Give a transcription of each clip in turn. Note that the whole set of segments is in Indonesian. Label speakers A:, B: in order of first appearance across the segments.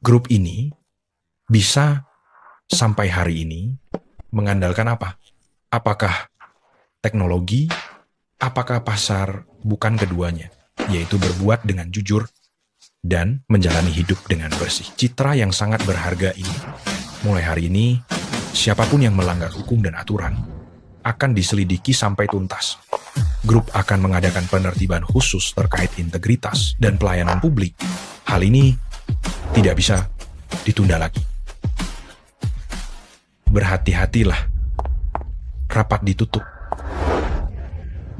A: Grup ini bisa sampai hari ini mengandalkan apa? Apakah teknologi, apakah pasar, bukan keduanya, yaitu berbuat dengan jujur dan menjalani hidup dengan bersih. Citra yang sangat berharga ini, mulai hari ini, siapapun yang melanggar hukum dan aturan akan diselidiki sampai tuntas. Grup akan mengadakan penertiban khusus terkait integritas dan pelayanan publik. Hal ini tidak bisa ditunda lagi. Berhati-hatilah. Rapat ditutup.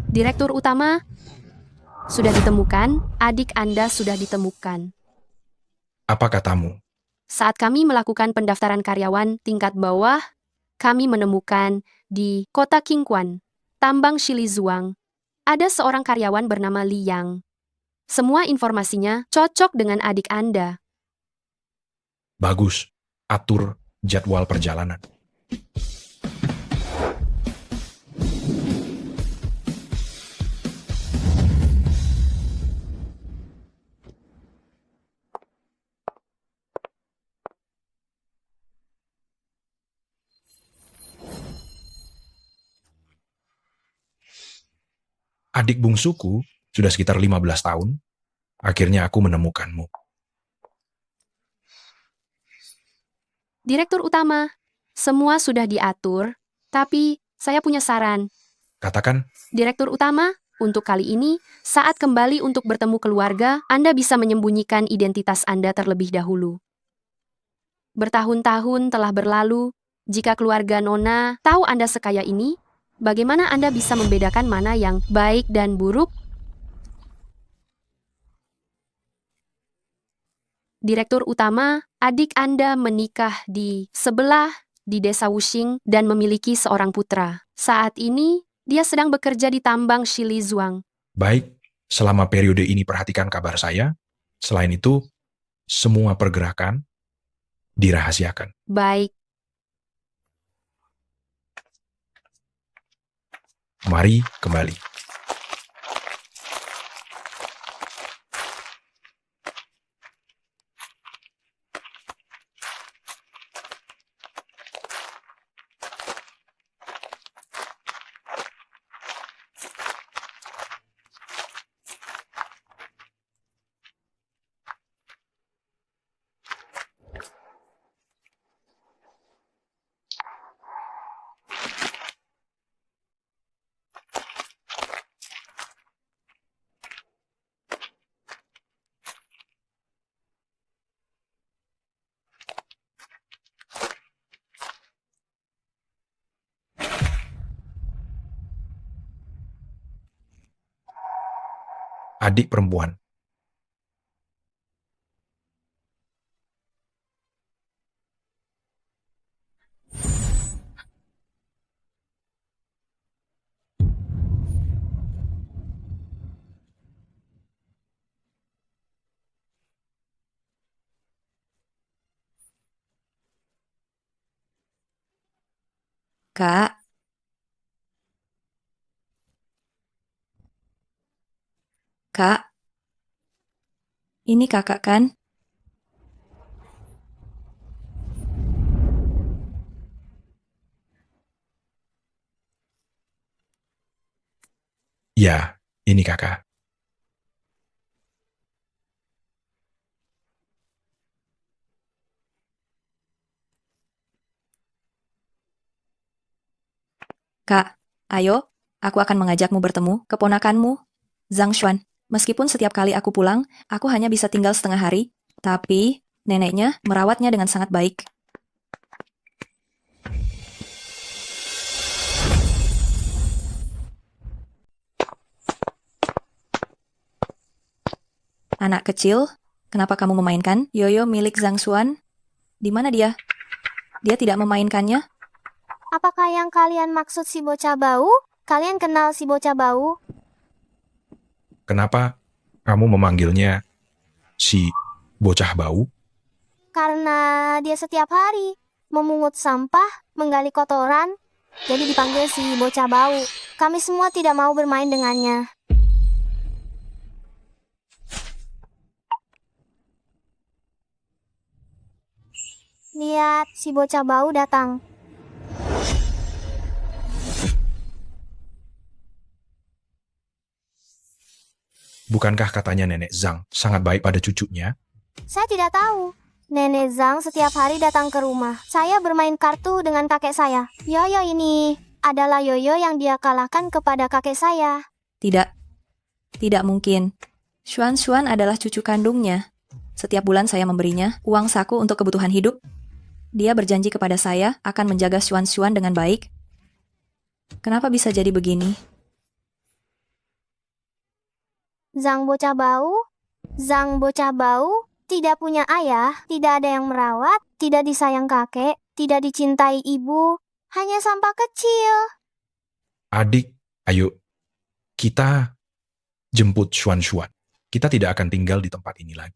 B: Direktur utama, sudah ditemukan, adik Anda sudah ditemukan.
A: Apa katamu?
B: Saat kami melakukan pendaftaran karyawan tingkat bawah, kami menemukan di kota Qingquan, tambang Shilizuang, ada seorang karyawan bernama Li Yang. Semua informasinya cocok dengan adik Anda.
A: Bagus. Atur jadwal perjalanan. Adik bungsuku sudah sekitar 15 tahun. Akhirnya aku menemukanmu.
B: Direktur utama, semua sudah diatur, tapi saya punya saran.
A: Katakan,
B: Direktur utama, untuk kali ini, saat kembali untuk bertemu keluarga, Anda bisa menyembunyikan identitas Anda terlebih dahulu. Bertahun-tahun telah berlalu, jika keluarga Nona tahu Anda sekaya ini, bagaimana Anda bisa membedakan mana yang baik dan buruk? Direktur utama, adik Anda menikah di sebelah di desa Wuxing dan memiliki seorang putra. Saat ini, dia sedang bekerja di tambang Shilizuang.
A: baik, selama periode ini perhatikan kabar saya. Selain itu, semua pergerakan dirahasiakan.
B: Baik,
A: Mari kembali. Adik perempuan.
C: Kak, Kak, ini kakak kan?
A: Ya, ini kakak.
C: Kak, ayo, aku akan mengajakmu bertemu keponakanmu, Zhang Xuan. Meskipun setiap kali aku pulang, aku hanya bisa tinggal setengah hari, tapi neneknya merawatnya dengan sangat baik. Anak kecil, kenapa kamu memainkan yoyo milik Zhang Xuan? Di mana dia? Dia tidak memainkannya?
D: Apakah yang kalian maksud si bocah bau? Kalian kenal si bocah bau?
A: Kenapa kamu memanggilnya si bocah bau?
D: Karena dia setiap hari memungut sampah, menggali kotoran, jadi dipanggil si bocah bau. Kami semua tidak mau bermain dengannya. Lihat, si bocah bau datang.
A: Bukankah katanya Nenek Zhang sangat baik pada cucunya?
D: Saya tidak tahu. Nenek Zhang setiap hari datang ke rumah. Saya bermain kartu dengan kakek saya. Yoyo ini adalah Yoyo yang dia kalahkan kepada kakek saya.
C: Tidak. Tidak mungkin. Xuan adalah cucu kandungnya. Setiap bulan saya memberinya uang saku untuk kebutuhan hidup. Dia berjanji kepada saya akan menjaga Xuan dengan baik. Kenapa bisa jadi begini?
D: Zhang bocah bau, tidak punya ayah, tidak ada yang merawat, tidak disayang kakek, tidak dicintai ibu, hanya sampah kecil.
A: Adik, ayo, kita jemput Xuan. Kita tidak akan tinggal di tempat ini lagi.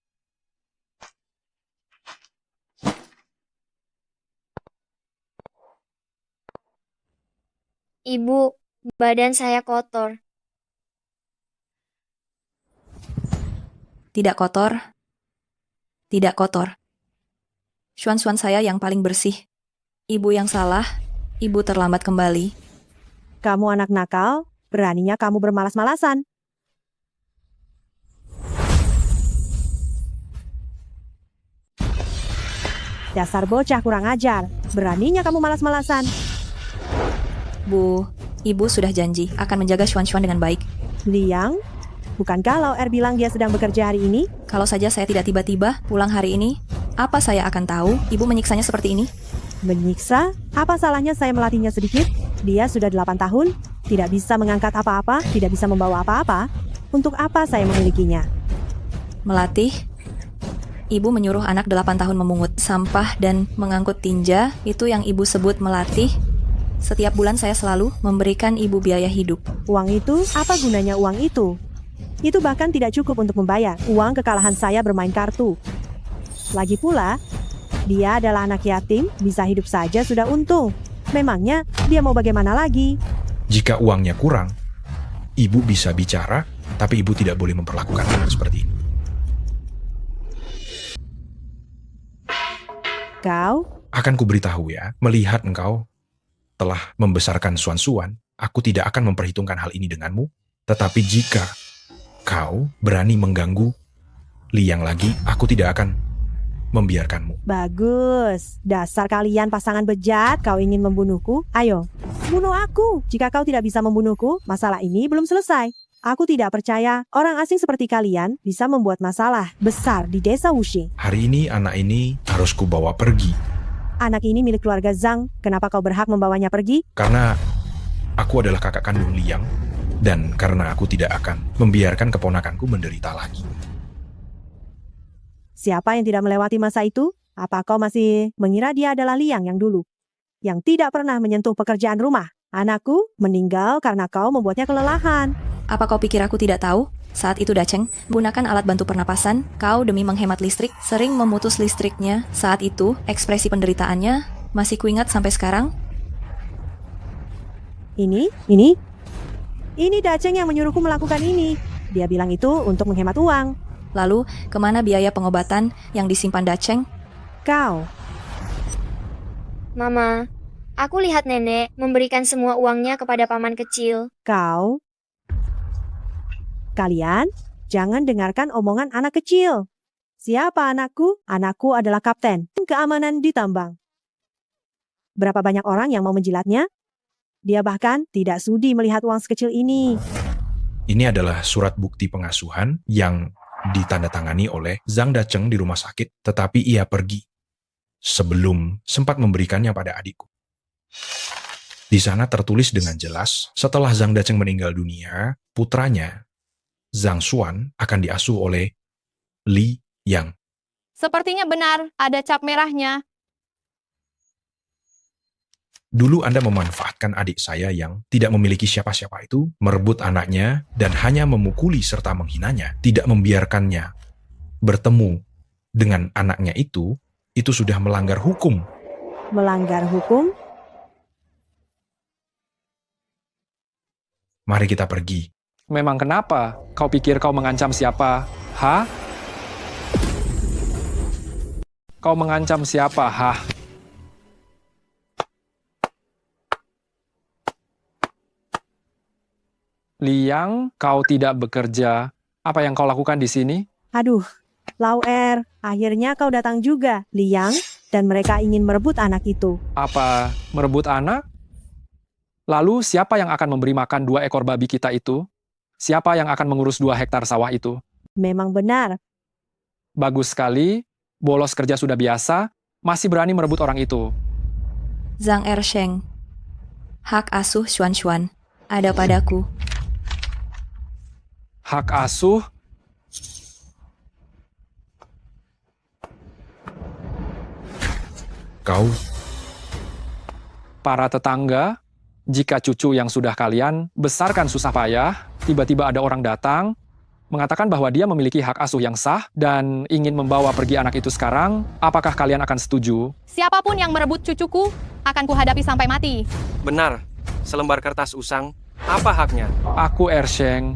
E: Ibu, badan saya kotor.
C: Tidak kotor. Tidak kotor. Xuan saya yang paling bersih. Ibu yang salah. Ibu terlambat kembali.
F: Kamu anak nakal, beraninya kamu bermalas-malasan. Dasar bocah kurang ajar, beraninya kamu malas-malasan.
C: Bu, ibu sudah janji akan menjaga Xuan dengan baik.
F: Liang, bukankah Lao Er bilang dia sedang bekerja hari ini?
C: Kalau saja saya tidak tiba-tiba pulang hari ini, apa saya akan tahu ibu menyiksanya seperti ini?
F: Menyiksa? Apa salahnya saya melatihnya sedikit? Dia sudah 8 tahun, tidak bisa mengangkat apa-apa, tidak bisa membawa apa-apa. Untuk apa saya memilikinya?
C: Melatih? Ibu menyuruh anak 8 tahun memungut sampah dan mengangkut tinja, itu yang ibu sebut melatih. Setiap bulan saya selalu memberikan ibu biaya hidup.
F: Uang itu? Apa gunanya uang itu? Itu bahkan tidak cukup untuk membayar uang kekalahan saya bermain kartu. Lagi pula, dia adalah anak yatim, bisa hidup saja sudah untung. Memangnya dia mau bagaimana lagi?
A: Jika uangnya kurang, ibu bisa bicara, tapi ibu tidak boleh memperlakukan anak seperti ini.
F: Kau?
A: Akan kuberitahu ya, melihat engkau telah membesarkan Xuan, aku tidak akan memperhitungkan hal ini denganmu. Tetapi jika kau berani mengganggu Liang lagi, aku tidak akan membiarkanmu.
F: Bagus. Dasar kalian pasangan bejat, kau ingin membunuhku? Ayo, bunuh aku. Jika kau tidak bisa membunuhku, masalah ini belum selesai. Aku tidak percaya orang asing seperti kalian bisa membuat masalah besar di desa Wuxing.
A: Hari ini anak ini harus kubawa pergi.
F: Anak ini milik keluarga Zhang. Kenapa kau berhak membawanya pergi?
A: Karena aku adalah kakak kandung Liang, dan karena aku tidak akan membiarkan keponakanku menderita lagi.
F: Siapa yang tidak melewati masa itu? Apa kau masih mengira dia adalah Liang yang dulu? Yang tidak pernah menyentuh pekerjaan rumah. Anakku meninggal karena kau membuatnya kelelahan.
C: Apa kau pikir aku tidak tahu? Saat itu Dacheng gunakan alat bantu pernapasan, kau demi menghemat listrik, sering memutus listriknya. Saat itu, ekspresi penderitaannya masih kuingat sampai sekarang.
F: Ini Dacheng yang menyuruhku melakukan ini. Dia bilang itu untuk menghemat uang.
C: Lalu, kemana biaya pengobatan yang disimpan Dacheng?
F: Kau,
E: Mama, aku lihat nenek memberikan semua uangnya kepada paman kecil.
F: Kalian jangan dengarkan omongan anak kecil. Siapa anakku? Anakku adalah kapten keamanan di tambang. Berapa banyak orang yang mau menjilatnya? Dia bahkan tidak sudi melihat uang sekecil ini.
A: Ini adalah surat bukti pengasuhan yang ditandatangani oleh Zhang Dacheng di rumah sakit, tetapi ia pergi sebelum sempat memberikannya pada adikku. Di sana tertulis dengan jelas, setelah Zhang Dacheng meninggal dunia, putranya, Zhang Xuan, akan diasuh oleh Li Yang.
G: Sepertinya benar, ada cap merahnya.
A: Dulu Anda memanfaatkan adik saya yang tidak memiliki siapa-siapa itu, merebut anaknya, dan hanya memukuli serta menghinanya, tidak membiarkannya bertemu dengan anaknya itu sudah melanggar hukum.
F: Melanggar hukum?
A: Mari kita pergi.
H: Memang kenapa? Kau pikir kau mengancam siapa? Hah? Kau mengancam siapa, Hah? Liang, kau tidak bekerja. Apa yang kau lakukan di sini?
F: Aduh, Lauer, akhirnya kau datang juga, Liang, dan mereka ingin merebut anak itu.
H: Apa, merebut anak? Lalu siapa yang akan memberi makan 2 ekor babi kita itu? Siapa yang akan mengurus 2 hektar sawah itu?
F: Memang benar,
H: Bagus sekali, bolos kerja sudah biasa, masih berani merebut orang itu.
C: Zhang Ersheng. Hak asuh Xuan, ada padaku.
H: Hak asuh?
A: Kau,
H: Para tetangga, jika cucu yang sudah kalian besarkan susah payah, tiba-tiba ada orang datang, mengatakan bahwa dia memiliki hak asuh yang sah dan ingin membawa pergi anak itu sekarang, apakah kalian akan setuju?
G: Siapapun yang merebut cucuku akan kuhadapi sampai mati.
I: Benar, selembar kertas usang, apa haknya?
H: Aku Ersheng,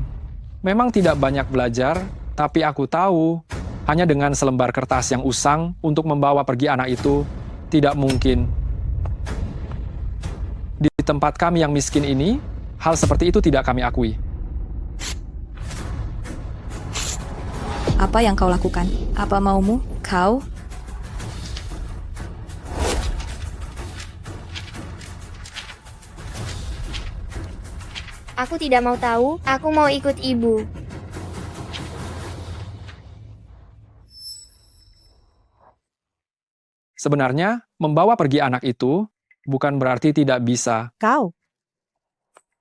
H: memang tidak banyak belajar, tapi aku tahu, hanya dengan selembar kertas yang usang untuk membawa pergi anak itu, tidak mungkin. Di tempat kami yang miskin ini, hal seperti itu tidak kami akui.
C: Apa yang kau lakukan? Apa maumu? Kau?
E: Aku tidak mau tahu, aku mau ikut ibu.
H: Sebenarnya, membawa pergi anak itu bukan berarti tidak bisa.
F: kau.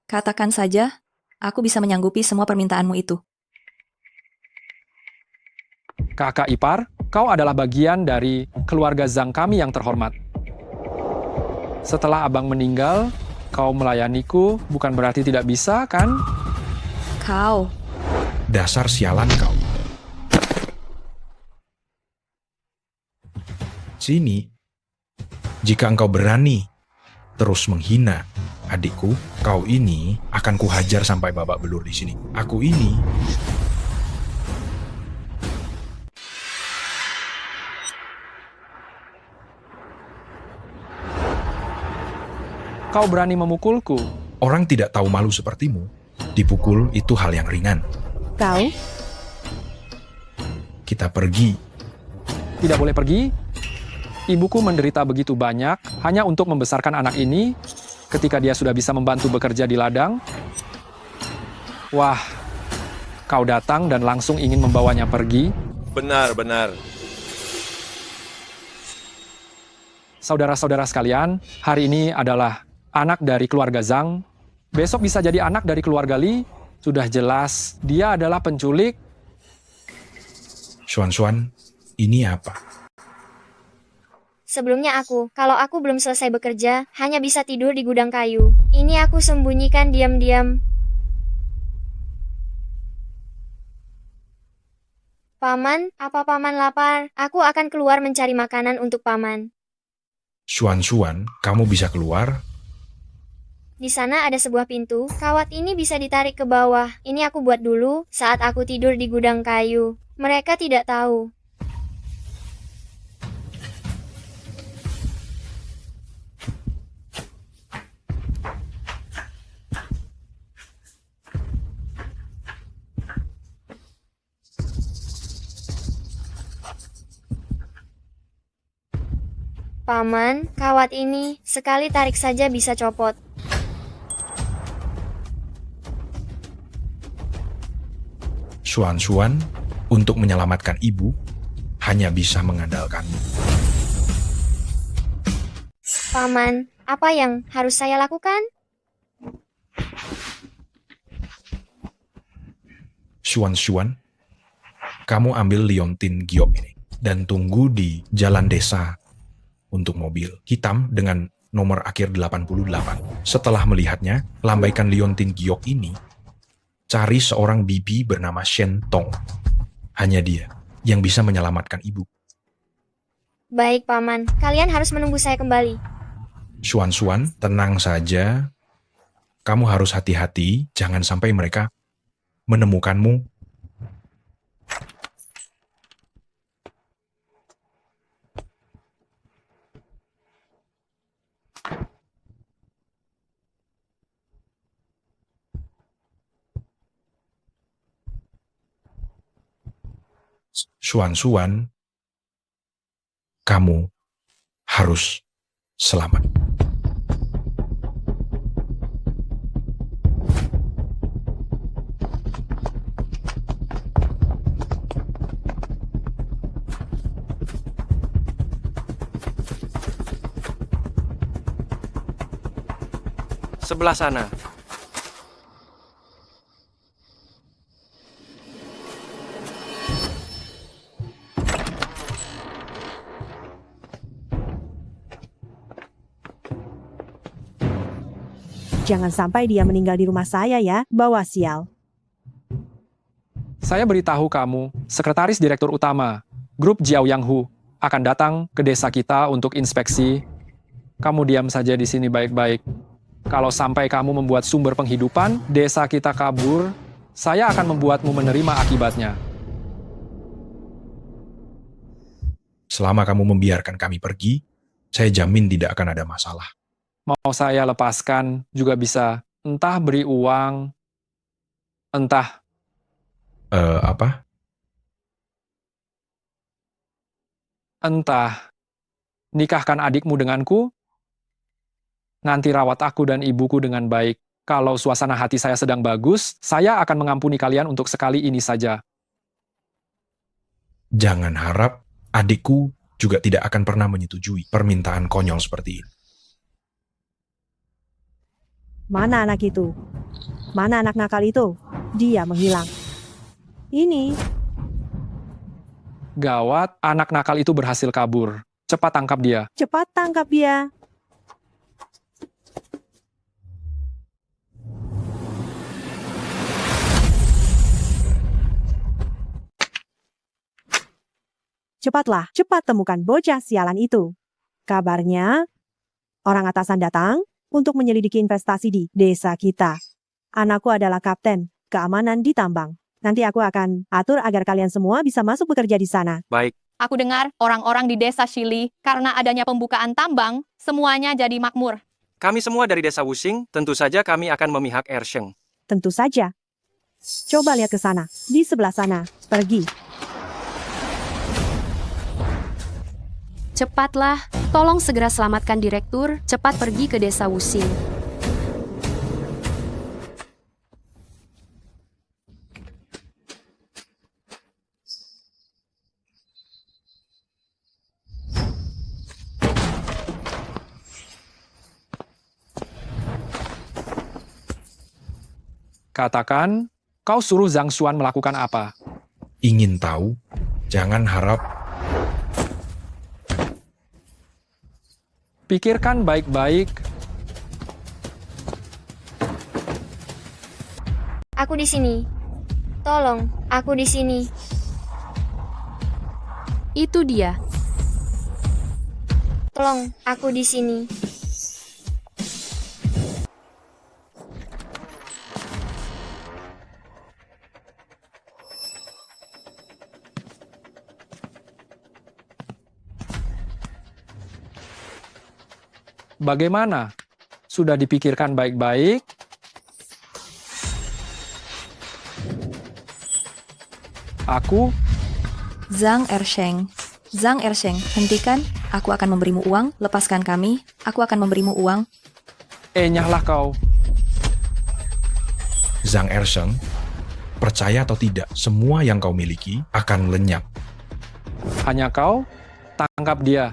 C: Katakan saja, aku bisa menyanggupi semua permintaanmu itu.
H: Kakak ipar, kau adalah bagian dari keluarga Zhang kami yang terhormat. Setelah abang meninggal, kau melayaniku bukan berarti tidak bisa, kan?
C: Kau.
A: dasar sialan kau. Sini, jika engkau berani terus menghina adikku, kau ini akan kuhajar sampai babak belur di sini. Aku ini
H: Kau berani memukulku.
A: orang tidak tahu malu sepertimu. Dipukul itu hal yang ringan.
F: Kau,
A: Kita pergi.
H: Tidak boleh pergi. Ibuku menderita begitu banyak hanya untuk membesarkan anak ini ketika dia sudah bisa membantu bekerja di ladang. Wah, kau datang dan langsung ingin membawanya pergi.
I: Benar.
H: Saudara-saudara sekalian, hari ini adalah anak dari keluarga Zhang. Besok bisa jadi anak dari keluarga Li. Sudah jelas, dia adalah penculik.
A: Xuan, ini apa?
E: Sebelumnya kalau aku belum selesai bekerja, hanya bisa tidur di gudang kayu. Ini aku sembunyikan diam-diam. Paman, apa paman lapar? Aku akan keluar mencari makanan untuk paman.
A: Xuan, kamu bisa keluar?
E: Di sana ada sebuah pintu, kawat ini bisa ditarik ke bawah. Ini aku buat dulu saat aku tidur di gudang kayu. Mereka tidak tahu. Paman, kawat ini sekali tarik saja bisa copot.
A: Xuan, untuk menyelamatkan ibu, hanya bisa mengandalkanmu.
E: Paman, apa yang harus saya lakukan?
A: Xuan, kamu ambil liontin giok ini dan tunggu di jalan desa untuk mobil hitam dengan nomor akhir 88. Setelah melihatnya, lambaikan liontin giok ini, cari seorang bibi bernama Shen Tong. Hanya dia yang bisa menyelamatkan ibu.
E: Baik, Paman. Kalian harus menunggu saya kembali.
A: Xuan, tenang saja. Kamu harus hati-hati, jangan sampai mereka menemukanmu. Suan-Suan, kamu harus selamat.
I: Sebelah sana.
F: Jangan sampai dia meninggal di rumah saya ya, bawa sial.
H: Saya beritahu kamu, Sekretaris Direktur Utama, Grup Jiao Yang Hu, akan datang ke desa kita untuk inspeksi. Kamu diam saja di sini baik-baik. Kalau sampai kamu membuat sumber penghidupan, desa kita kabur, saya akan membuatmu menerima akibatnya.
A: Selama kamu membiarkan kami pergi, saya jamin tidak akan ada masalah.
H: Mau saya lepaskan juga bisa, entah beri uang, entah
A: Apa?
H: nikahkan adikmu denganku, nanti rawat aku dan ibuku dengan baik. Kalau suasana hati saya sedang bagus, saya akan mengampuni kalian untuk sekali ini saja.
A: Jangan harap adikku juga tidak akan pernah menyetujui permintaan konyol seperti ini.
F: Mana anak itu? Mana anak nakal itu? Dia menghilang. Ini,
H: Gawat, anak nakal itu berhasil kabur. Cepat tangkap dia.
F: cepat tangkap dia. Cepatlah, cepat temukan bocah sialan itu. Kabarnya, orang atasan datang untuk menyelidiki investasi di desa kita. Anakku adalah kapten keamanan di tambang. Nanti aku akan atur agar kalian semua bisa masuk bekerja di sana.
I: Baik,
G: Aku dengar orang-orang di desa Shili, karena adanya pembukaan tambang, semuanya jadi makmur.
I: kami semua dari desa Wusing, tentu saja kami akan memihak Ersheng.
F: Tentu saja. Coba lihat ke sana, di sebelah sana. Pergi.
B: Cepatlah, tolong segera selamatkan direktur, cepat pergi ke desa Wusing.
H: Katakan, kau suruh Zhang Xuan melakukan apa?
A: Ingin tahu? Jangan harap
H: Pikirkan baik-baik.
E: Aku di sini. Tolong, aku di sini.
B: Itu dia.
E: Tolong, aku di sini.
H: Bagaimana? Sudah dipikirkan baik-baik? Aku
C: Zhang Ersheng. Zhang Ersheng, hentikan. Aku akan memberimu uang. Lepaskan kami. Aku akan memberimu uang.
H: nyahlah kau.
A: Zhang Ersheng, percaya atau tidak, semua yang kau miliki akan lenyap.
H: Hanya kau, tangkap dia.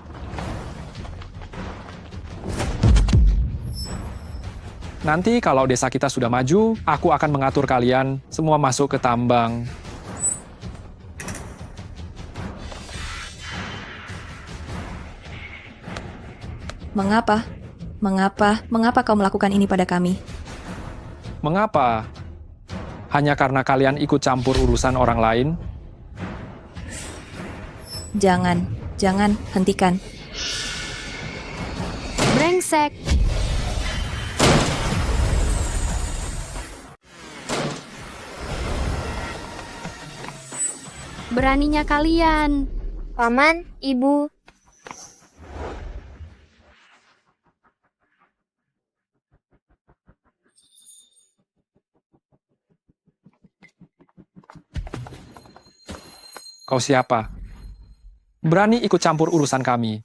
H: Nanti kalau desa kita sudah maju, aku akan mengatur kalian semua masuk ke tambang.
C: Mengapa? Mengapa kau melakukan ini pada kami?
H: Mengapa? Hanya karena kalian ikut campur urusan orang lain?
C: Jangan, hentikan.
B: Brengsek. Beraninya kalian.
E: Paman, Ibu,
H: Kau siapa? Berani ikut campur urusan kami.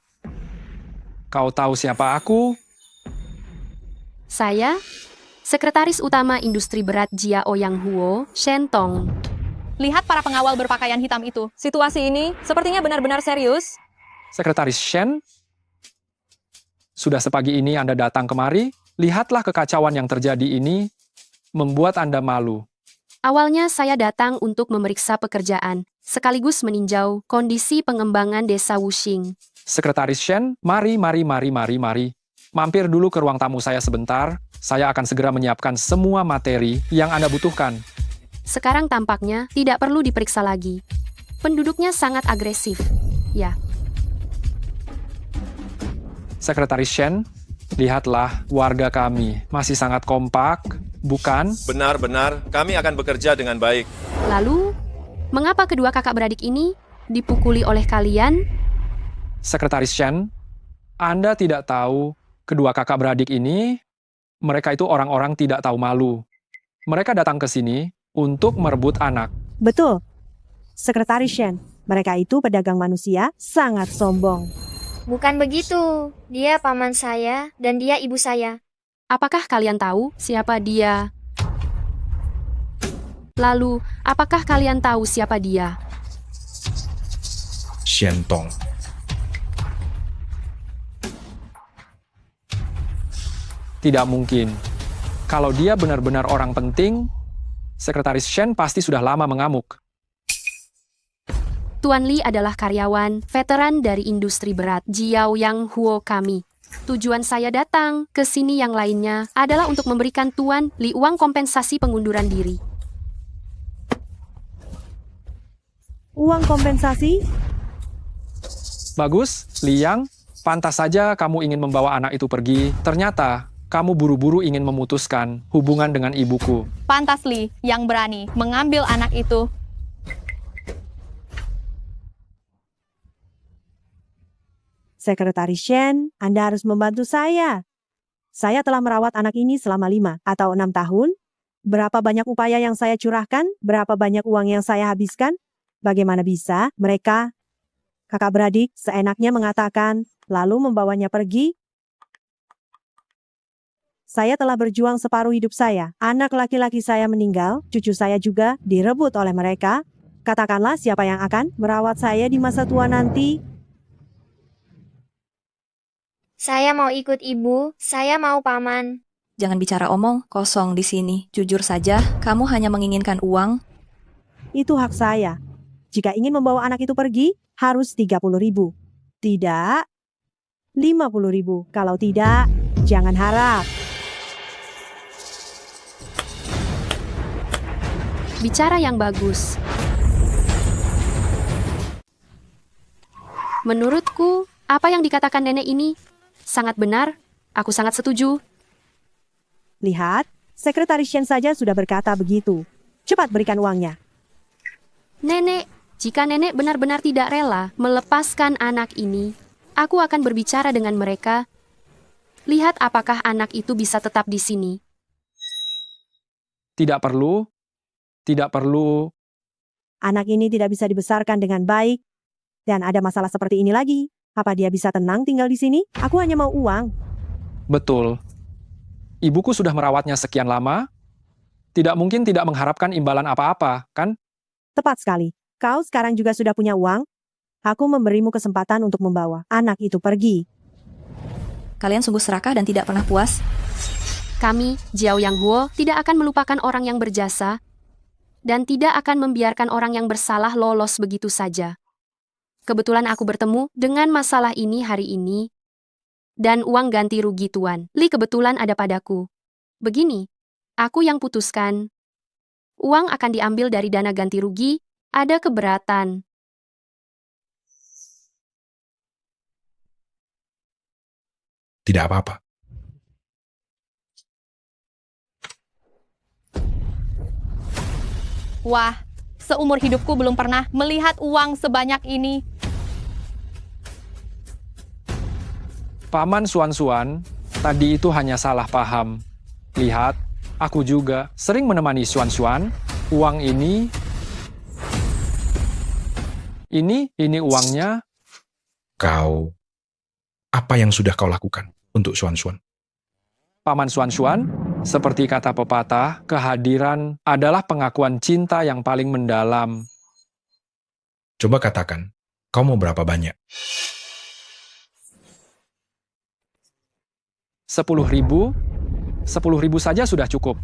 H: Kau tahu siapa aku?
B: Saya, Sekretaris Utama Industri Berat Jiao Yang Huo, Shen Tong.
G: Lihat para pengawal berpakaian hitam itu.
C: Situasi ini sepertinya benar-benar serius.
H: Sekretaris Shen? Sudah sepagi ini Anda datang kemari? Lihatlah kekacauan yang terjadi ini membuat Anda malu.
B: Awalnya saya datang untuk memeriksa pekerjaan, sekaligus meninjau kondisi pengembangan desa Wuxing.
H: Sekretaris Shen, mari. Mampir dulu ke ruang tamu saya sebentar. Saya akan segera menyiapkan semua materi yang Anda butuhkan.
B: Sekarang tampaknya tidak perlu diperiksa lagi. Penduduknya sangat agresif. Ya,
H: Sekretaris Shen, lihatlah warga kami masih sangat kompak, bukan?
J: Benar-benar, kami akan bekerja dengan baik.
B: lalu mengapa kedua kakak beradik ini dipukuli oleh kalian?
H: Sekretaris Shen, Anda tidak tahu kedua kakak beradik ini, mereka itu orang-orang tidak tahu malu. Mereka datang ke sini untuk merebut anak.
F: Betul. Sekretaris Shen, mereka itu pedagang manusia sangat sombong.
E: Bukan begitu. Dia paman saya dan dia ibu saya.
B: Apakah kalian tahu siapa dia? Lalu, apakah kalian tahu siapa dia?
A: Shen Tong.
H: Tidak mungkin. Kalau dia benar-benar orang penting, Sekretaris Shen pasti sudah lama mengamuk.
B: Tuan Li adalah karyawan veteran dari industri berat Jiao Yang Huo kami. Tujuan saya datang ke sini yang lainnya adalah untuk memberikan Tuan Li uang kompensasi pengunduran diri.
F: Uang kompensasi?
H: Bagus, Liang. Pantas saja kamu ingin membawa anak itu pergi. Ternyata, kamu buru-buru ingin memutuskan hubungan dengan ibuku.
G: Pantas Li yang berani mengambil anak itu.
F: Sekretaris Shen, Anda harus membantu saya. Saya telah merawat anak ini selama 5 atau 6 tahun. Berapa banyak upaya yang saya curahkan? Berapa banyak uang yang saya habiskan? Bagaimana bisa mereka, kakak beradik, seenaknya mengatakan, lalu membawanya pergi? Saya telah berjuang separuh hidup saya. Anak laki-laki saya meninggal, cucu saya juga direbut oleh mereka. Katakanlah siapa yang akan merawat saya di masa tua nanti?
E: Saya mau ikut ibu, saya mau paman.
C: Jangan bicara omong kosong di sini. Jujur saja, kamu hanya menginginkan uang.
F: Itu hak saya. Jika ingin membawa anak itu pergi, harus 30.000. Tidak 50.000. Kalau tidak, jangan harap.
B: Bicara yang bagus. Menurutku, apa yang dikatakan nenek ini sangat benar. Aku sangat setuju.
F: Lihat, Sekretaris Shen saja sudah berkata begitu. Cepat berikan uangnya.
B: Nenek, jika nenek benar-benar tidak rela melepaskan anak ini, aku akan berbicara dengan mereka. Lihat apakah anak itu bisa tetap di sini.
H: Tidak perlu.
F: Anak ini tidak bisa dibesarkan dengan baik. Dan ada masalah seperti ini lagi. Apa dia bisa tenang tinggal di sini? Aku hanya mau uang.
H: Betul. Ibuku sudah merawatnya sekian lama. Tidak mungkin tidak mengharapkan imbalan apa-apa, kan?
F: Tepat sekali. Kau sekarang juga sudah punya uang. Aku memberimu kesempatan untuk membawa anak itu pergi.
C: Kalian sungguh serakah dan tidak pernah puas.
B: Kami, Jiao Yang Huo, tidak akan melupakan orang yang berjasa dan tidak akan membiarkan orang yang bersalah lolos begitu saja. Kebetulan aku bertemu dengan masalah ini hari ini, dan uang ganti rugi Tuan Li kebetulan ada padaku. Begini, aku yang putuskan. Uang akan diambil dari dana ganti rugi, ada keberatan.
A: Tidak apa-apa.
G: Wah, seumur hidupku belum pernah melihat uang sebanyak ini.
H: Paman Suan-Suan, tadi itu hanya salah paham. Lihat, aku juga sering menemani Suan-Suan. Uang ini Ini uangnya.
A: Apa yang sudah kau lakukan untuk Xuan?
H: Paman Xuan, seperti kata pepatah, kehadiran adalah pengakuan cinta yang paling mendalam.
A: Coba katakan, kau mau berapa banyak?
H: 10.000? 10.000 saja sudah cukup.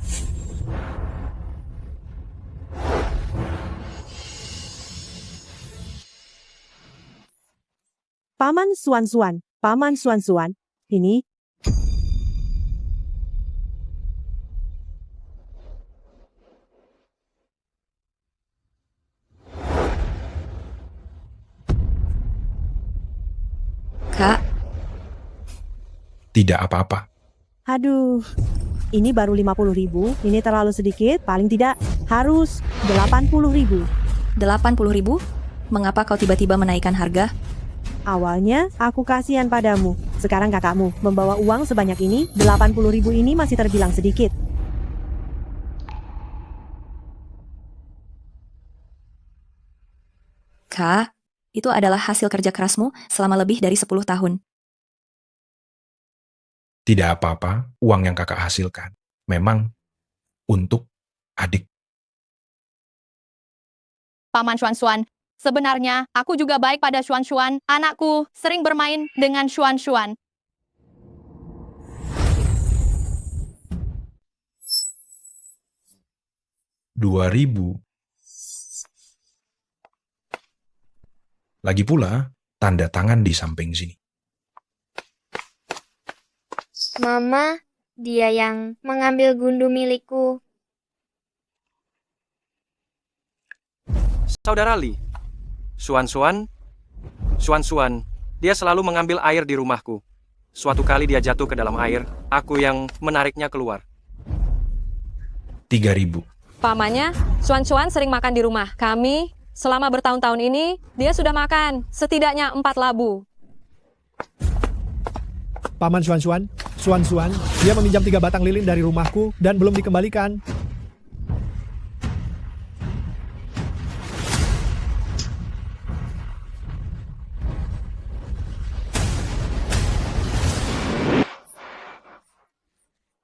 F: Paman Xuan, ini
C: Kak,
A: Tidak apa-apa.
F: aduh, ini baru 50.000, ini terlalu sedikit, paling tidak harus 80.000.
C: 80.000? Mengapa kau tiba-tiba menaikkan harga?
F: Awalnya aku kasihan padamu, sekarang kakakmu membawa uang sebanyak ini, 80.000 ini masih terbilang sedikit.
C: Kak, itu adalah hasil kerja kerasmu selama lebih dari 10 tahun.
A: Tidak apa-apa, uang yang kakak hasilkan. Memang untuk adik.
G: Paman Xuan, sebenarnya aku juga baik pada Xuan. Anakku sering bermain dengan Xuan.
A: 2.000. Lagi pula, tanda tangan di samping sini.
E: Mama, dia yang mengambil gundu milikku.
I: Saudara Li, Xuan, dia selalu mengambil air di rumahku. Suatu kali dia jatuh ke dalam air, aku yang menariknya keluar.
A: 3.000.
K: Pamannya, Xuan sering makan di rumah. Kami, selama bertahun-tahun ini, dia sudah makan setidaknya 4 labu.
L: Paman Xuan, dia meminjam 3 batang lilin dari rumahku dan belum dikembalikan.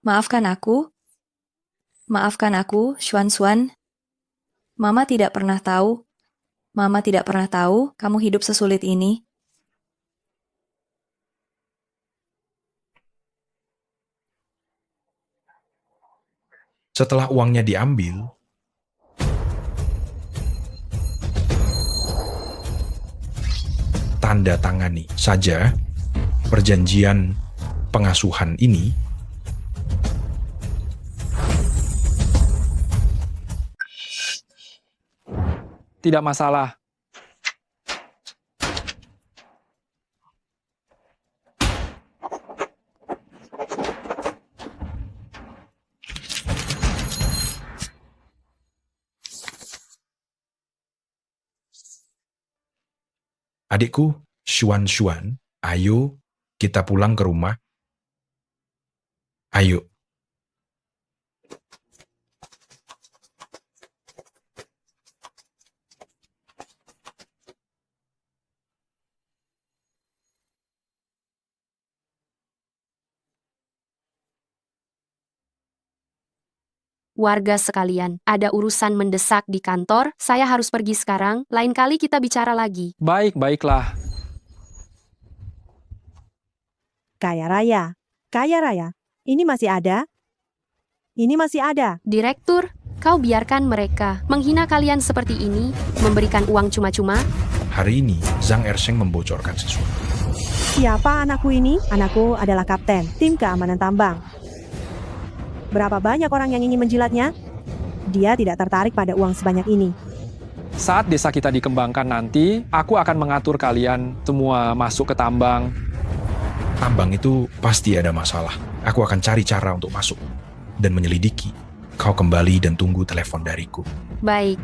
C: Maafkan aku, Xuan. Mama tidak pernah tahu kamu hidup sesulit ini.
A: Setelah uangnya diambil, tanda tangani saja perjanjian pengasuhan ini.
H: Tidak masalah.
A: Adikku, Xuan, ayo kita pulang ke rumah. Ayo.
B: Warga sekalian, ada urusan mendesak di kantor, saya harus pergi sekarang, lain kali kita bicara lagi.
H: Baiklah.
F: Kaya raya, ini masih ada.
B: Direktur, kau biarkan mereka menghina kalian seperti ini, memberikan uang cuma-cuma?
A: Hari ini, Zhang Ersheng membocorkan sesuatu.
F: Siapa anakku ini? Anakku adalah kapten tim keamanan tambang. Berapa banyak orang yang ingin menjilatnya? Dia tidak tertarik pada uang sebanyak ini.
H: Saat desa kita dikembangkan nanti, aku akan mengatur kalian semua masuk ke tambang.
A: Tambang itu pasti ada masalah. Aku akan cari cara untuk masuk dan menyelidiki. Kau kembali dan tunggu telepon dariku.
B: Baik.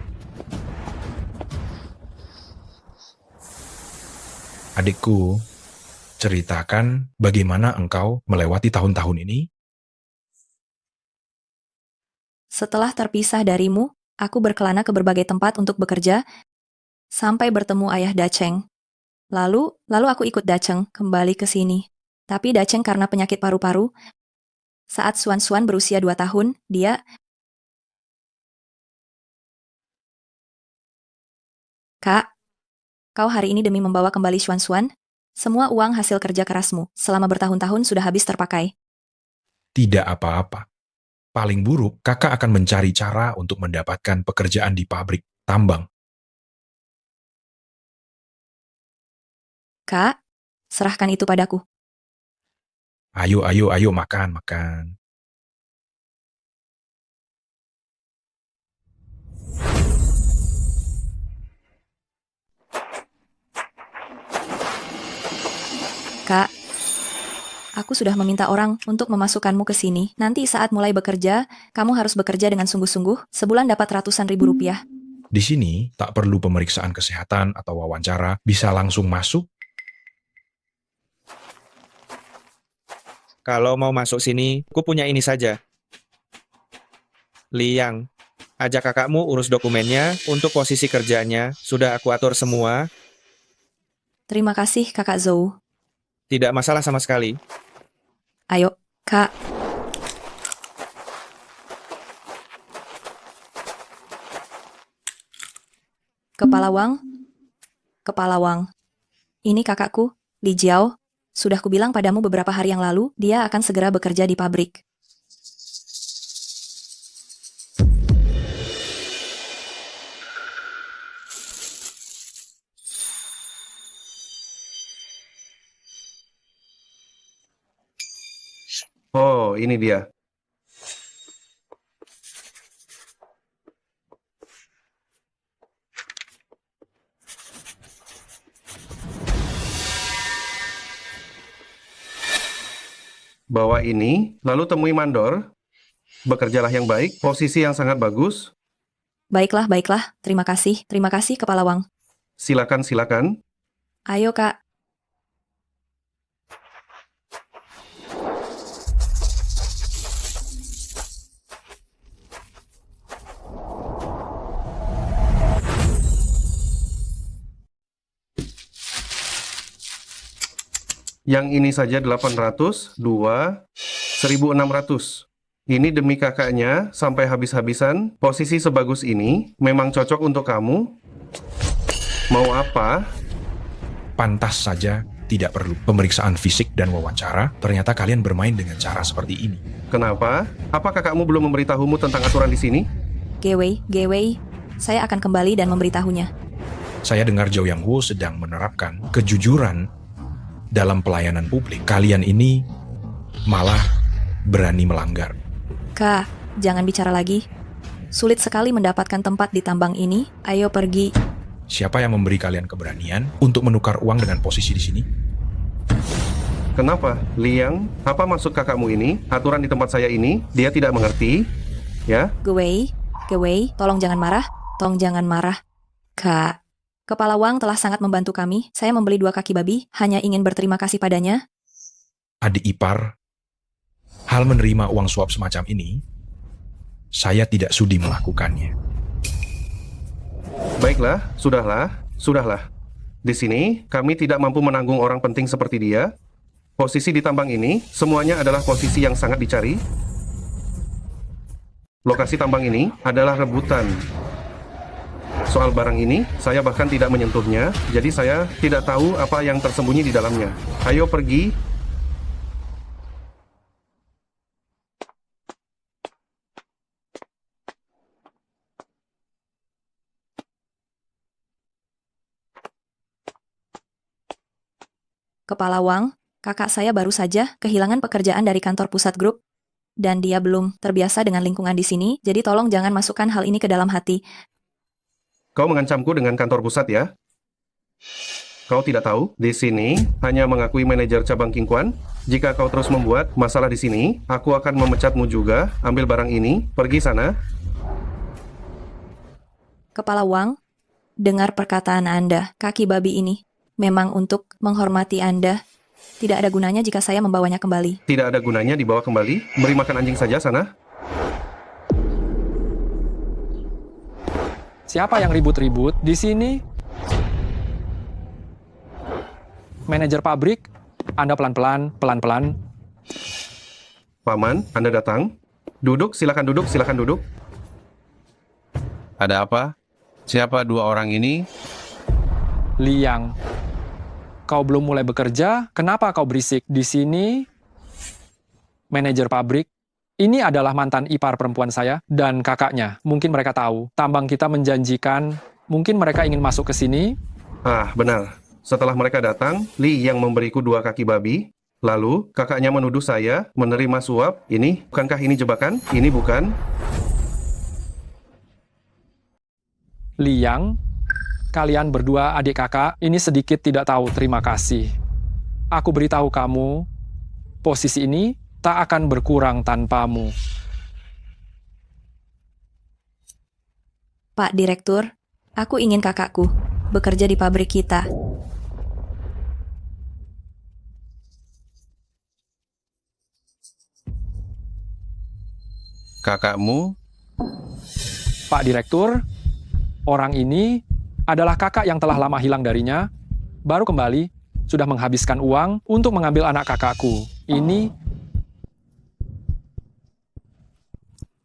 A: Adikku, ceritakan bagaimana engkau melewati tahun-tahun ini.
C: Setelah terpisah darimu, aku berkelana ke berbagai tempat untuk bekerja. sampai bertemu ayah Dacheng. Lalu aku ikut Dacheng kembali ke sini. Tapi Dacheng karena penyakit paru-paru, saat Xuan berusia 2 tahun, dia... Kak, kau hari ini demi membawa kembali Xuan, semua uang hasil kerja kerasmu selama bertahun-tahun sudah habis terpakai.
A: Tidak apa-apa. Paling buruk, kakak akan mencari cara untuk mendapatkan pekerjaan di pabrik tambang.
C: Kak, serahkan itu padaku.
A: Ayo, makan.
C: Kak, aku sudah meminta orang untuk memasukkanmu ke sini. Nanti saat mulai bekerja, kamu harus bekerja dengan sungguh-sungguh, sebulan dapat ratusan ribu rupiah.
A: Di sini, tak perlu pemeriksaan kesehatan atau wawancara, bisa langsung masuk.
M: Kalau mau masuk sini, aku punya ini saja. Liang, ajak kakakmu urus dokumennya, untuk posisi kerjanya, sudah aku atur semua.
C: Terima kasih, Kakak Zhou.
M: Tidak masalah sama sekali.
C: Ayo, Kak. Kepala Wang. Ini kakakku, Li Jiao. Sudah kubilang padamu beberapa hari yang lalu, dia akan segera bekerja di pabrik.
N: Oh, ini dia. Bawa ini, lalu temui mandor. Bekerjalah yang baik, posisi yang sangat bagus.
C: Baiklah. Terima kasih, Kepala Wang.
N: Silakan.
C: Ayo, Kak.
N: Yang ini saja 800, 2, 1.600. Ini demi kakaknya, sampai habis-habisan. Posisi sebagus ini memang cocok untuk kamu. Mau apa?
A: Pantas saja, tidak perlu pemeriksaan fisik dan wawancara. Ternyata kalian bermain dengan cara seperti ini.
N: Kenapa? Apa kakakmu belum memberitahumu tentang aturan di sini?
C: Gewei, saya akan kembali dan memberitahunya.
A: Saya dengar Zhou Yanghuo sedang menerapkan kejujuran dalam pelayanan publik. Kalian ini malah berani melanggar.
C: Kak, jangan bicara lagi. Sulit sekali mendapatkan tempat di tambang ini. Ayo pergi.
A: Siapa yang memberi kalian keberanian untuk menukar uang dengan posisi di sini?
N: Kenapa? Liang, apa maksud kakakmu ini? Aturan di tempat saya ini, dia tidak mengerti? Ya?
C: Gewei, tolong jangan marah. Kak, Kepala Wang telah sangat membantu kami. Saya membeli 2 kaki babi, hanya ingin berterima kasih padanya.
A: Adik ipar, hal menerima uang suap semacam ini, saya tidak sudi melakukannya.
N: Baiklah, sudahlah. Di sini, kami tidak mampu menanggung orang penting seperti dia. Posisi di tambang ini, semuanya adalah posisi yang sangat dicari. Lokasi tambang ini adalah rebutan. Soal barang ini, saya bahkan tidak menyentuhnya, jadi saya tidak tahu apa yang tersembunyi di dalamnya. Ayo pergi.
C: Kepala Wang, kakak saya baru saja kehilangan pekerjaan dari kantor pusat grup. Dan dia belum terbiasa dengan lingkungan di sini, jadi tolong jangan masukkan hal ini ke dalam hati.
N: Kau mengancamku dengan kantor pusat ya? Kau tidak tahu, di sini hanya mengakui manajer cabang Qingquan. Jika kau terus membuat masalah di sini, aku akan memecatmu juga. Ambil barang ini, pergi sana.
C: Kepala Wang, dengar perkataan Anda, kaki babi ini memang untuk menghormati Anda. Tidak ada gunanya jika saya membawanya kembali.
N: Tidak ada gunanya dibawa kembali. Beri makan anjing saja sana.
H: Siapa yang ribut-ribut di sini? Manajer pabrik, Anda pelan-pelan, pelan-pelan.
N: Paman, Anda datang. Duduk, silakan duduk, silakan duduk.
O: Ada apa? Siapa dua orang ini?
H: Liang, kau belum mulai bekerja, kenapa kau berisik? Di sini, manajer pabrik, ini adalah mantan ipar perempuan saya dan kakaknya. Mungkin mereka tahu. Tambang kita menjanjikan, mungkin mereka ingin masuk ke sini.
N: Ah, benar. Setelah mereka datang, Li yang memberiku 2 kaki babi. Lalu, kakaknya menuduh saya menerima suap. Bukankah ini jebakan? Ini bukan.
H: Liang, kalian berdua adik kakak, ini sedikit tidak tahu terima kasih. Aku beritahu kamu, posisi ini tak akan berkurang tanpamu.
C: Pak Direktur, aku ingin kakakku bekerja di pabrik kita.
O: Kakakmu?
H: Pak Direktur, orang ini adalah kakak yang telah lama hilang darinya, baru kembali, sudah menghabiskan uang untuk mengambil anak kakakku. Ini...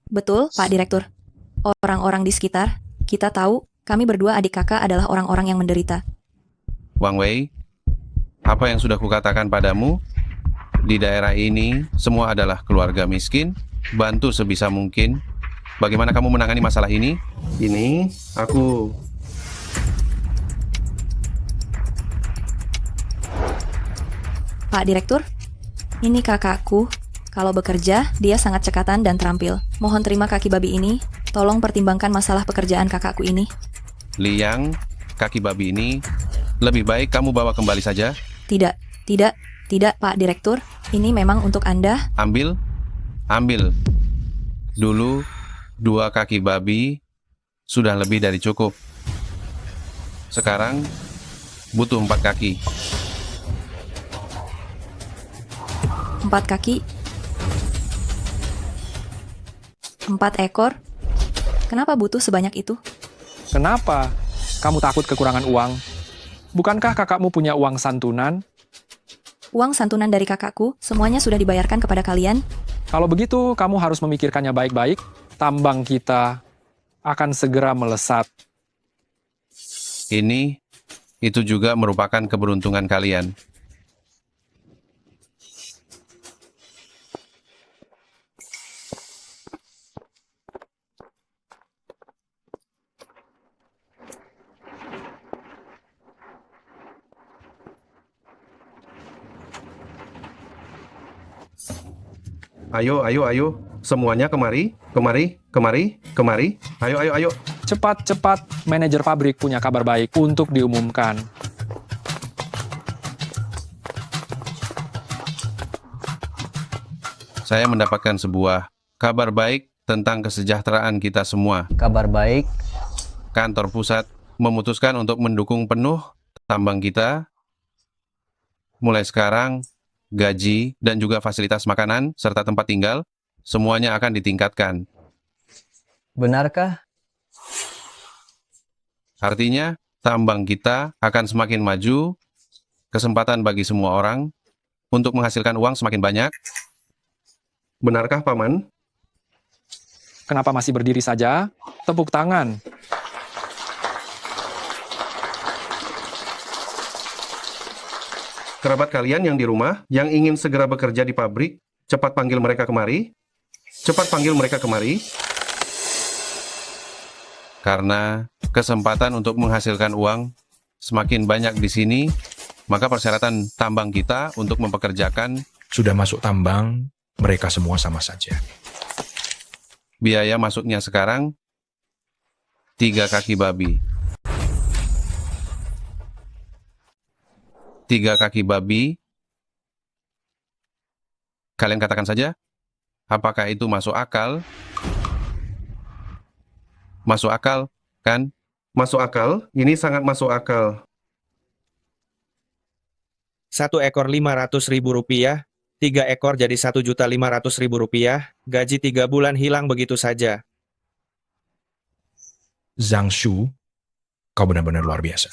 C: Betul, Pak Direktur. Orang-orang di sekitar, kita tahu kami berdua adik kakak adalah orang-orang yang menderita.
O: Wang Wei, apa yang sudah kukatakan padamu? Di daerah ini, semua adalah keluarga miskin. Bantu sebisa mungkin. Bagaimana kamu menangani masalah ini?
N: Ini, aku...
C: Pak Direktur, ini kakakku. Kalau bekerja, dia sangat cekatan dan terampil. Mohon terima kaki babi ini. Tolong pertimbangkan masalah pekerjaan kakakku ini.
O: Liang, kaki babi ini, lebih baik kamu bawa kembali saja.
C: Tidak, Pak Direktur. Ini memang untuk Anda.
O: Ambil. Dulu, 2 kaki babi sudah lebih dari cukup. Sekarang, butuh 4 kaki.
C: 4 kaki. 4 ekor. Kenapa butuh sebanyak itu?
H: Kenapa? Kamu takut kekurangan uang? Bukankah kakakmu punya uang santunan?
C: Uang santunan dari kakakku, semuanya sudah dibayarkan kepada kalian.
H: Kalau begitu, kamu harus memikirkannya baik-baik. Tambang kita akan segera melesat.
O: Itu juga merupakan keberuntungan kalian.
N: Ayo. Semuanya kemari. Ayo.
H: Cepat, manajer pabrik punya kabar baik untuk diumumkan.
O: Saya mendapatkan sebuah kabar baik tentang kesejahteraan kita semua.
P: Kabar baik?
O: Kantor pusat memutuskan untuk mendukung penuh tambang kita. Mulai sekarang, gaji dan juga fasilitas makanan serta tempat tinggal semuanya akan ditingkatkan.
P: Benarkah?
O: Artinya, tambang kita akan semakin maju, kesempatan bagi semua orang untuk menghasilkan uang semakin banyak.
N: Benarkah, Paman?
H: Kenapa masih berdiri saja? Tepuk tangan.
N: Kerabat kalian yang di rumah, yang ingin segera bekerja di pabrik, cepat panggil mereka kemari.
O: Karena kesempatan untuk menghasilkan uang semakin banyak di sini, maka persyaratan tambang kita untuk mempekerjakan
A: Sudah masuk tambang, mereka semua sama saja.
O: biaya masuknya sekarang 3 kaki babi. 3 kaki babi. Kalian katakan saja, apakah itu masuk akal? Masuk akal, kan?
N: Masuk akal? Ini sangat masuk akal.
M: 1 ekor Rp500.000, 3 ekor jadi Rp1.500.000, gaji 3 bulan hilang begitu saja.
A: Zhang Shu, kau benar-benar luar biasa.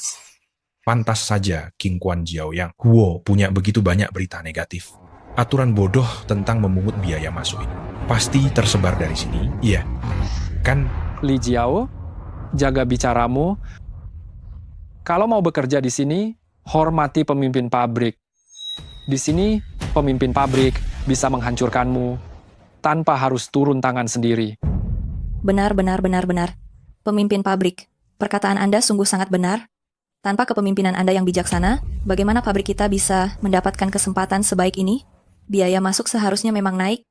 A: Pantas saja King Kuan Jiaoyang Huo punya begitu banyak berita negatif. Aturan bodoh tentang memungut biaya masuk ini pasti tersebar dari sini. Iya, kan?
H: Li Jiao, jaga bicaramu. Kalau mau bekerja di sini, hormati pemimpin pabrik. Di sini, pemimpin pabrik bisa menghancurkanmu tanpa harus turun tangan sendiri.
C: Benar. Pemimpin pabrik, perkataan Anda sungguh sangat benar. Tanpa kepemimpinan Anda yang bijaksana, bagaimana pabrik kita bisa mendapatkan kesempatan sebaik ini? Biaya masuk seharusnya memang naik.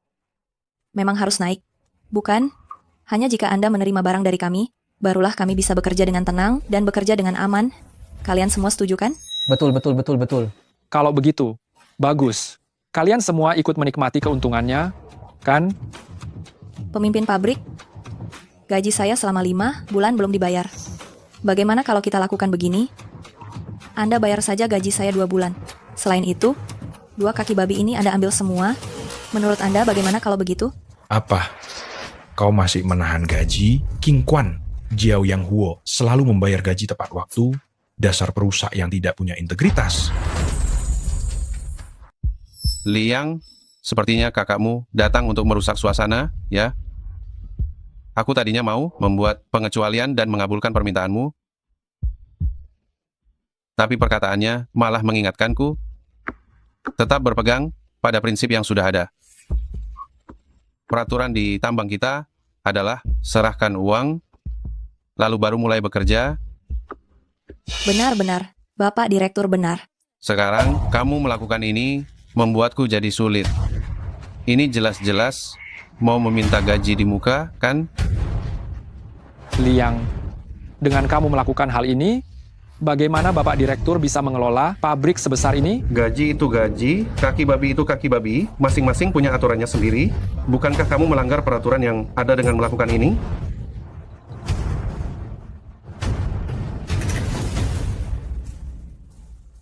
C: Memang harus naik. Bukan? Hanya jika Anda menerima barang dari kami, barulah kami bisa bekerja dengan tenang dan bekerja dengan aman. Kalian semua setuju kan?
P: Betul.
H: Kalau begitu, bagus. Kalian semua ikut menikmati keuntungannya, kan?
C: Pemimpin pabrik, gaji saya selama 5 bulan belum dibayar. Bagaimana kalau kita lakukan begini? Anda bayar saja gaji saya 2 bulan. Selain itu, 2 kaki babi ini Anda ambil semua. Menurut Anda bagaimana kalau begitu?
A: Apa? Kau masih menahan gaji? King Kuan Jiaoyang Huo selalu membayar gaji tepat waktu. Dasar perusak yang tidak punya integritas.
O: Liang, sepertinya kakakmu datang untuk merusak suasana, ya? Aku tadinya mau membuat pengecualian dan mengabulkan permintaanmu, tapi perkataannya malah mengingatkanku tetap berpegang pada prinsip yang sudah ada. Peraturan di tambang kita adalah serahkan uang, lalu baru mulai bekerja.
C: Benar. Bapak Direktur benar.
O: Sekarang kamu melakukan ini membuatku jadi sulit. Ini jelas-jelas mau meminta gaji di muka, kan?
H: Liang, dengan kamu melakukan hal ini, bagaimana Bapak Direktur bisa mengelola pabrik sebesar ini?
N: Gaji itu gaji, kaki babi itu kaki babi, masing-masing punya aturannya sendiri. Bukankah kamu melanggar peraturan yang ada dengan melakukan ini?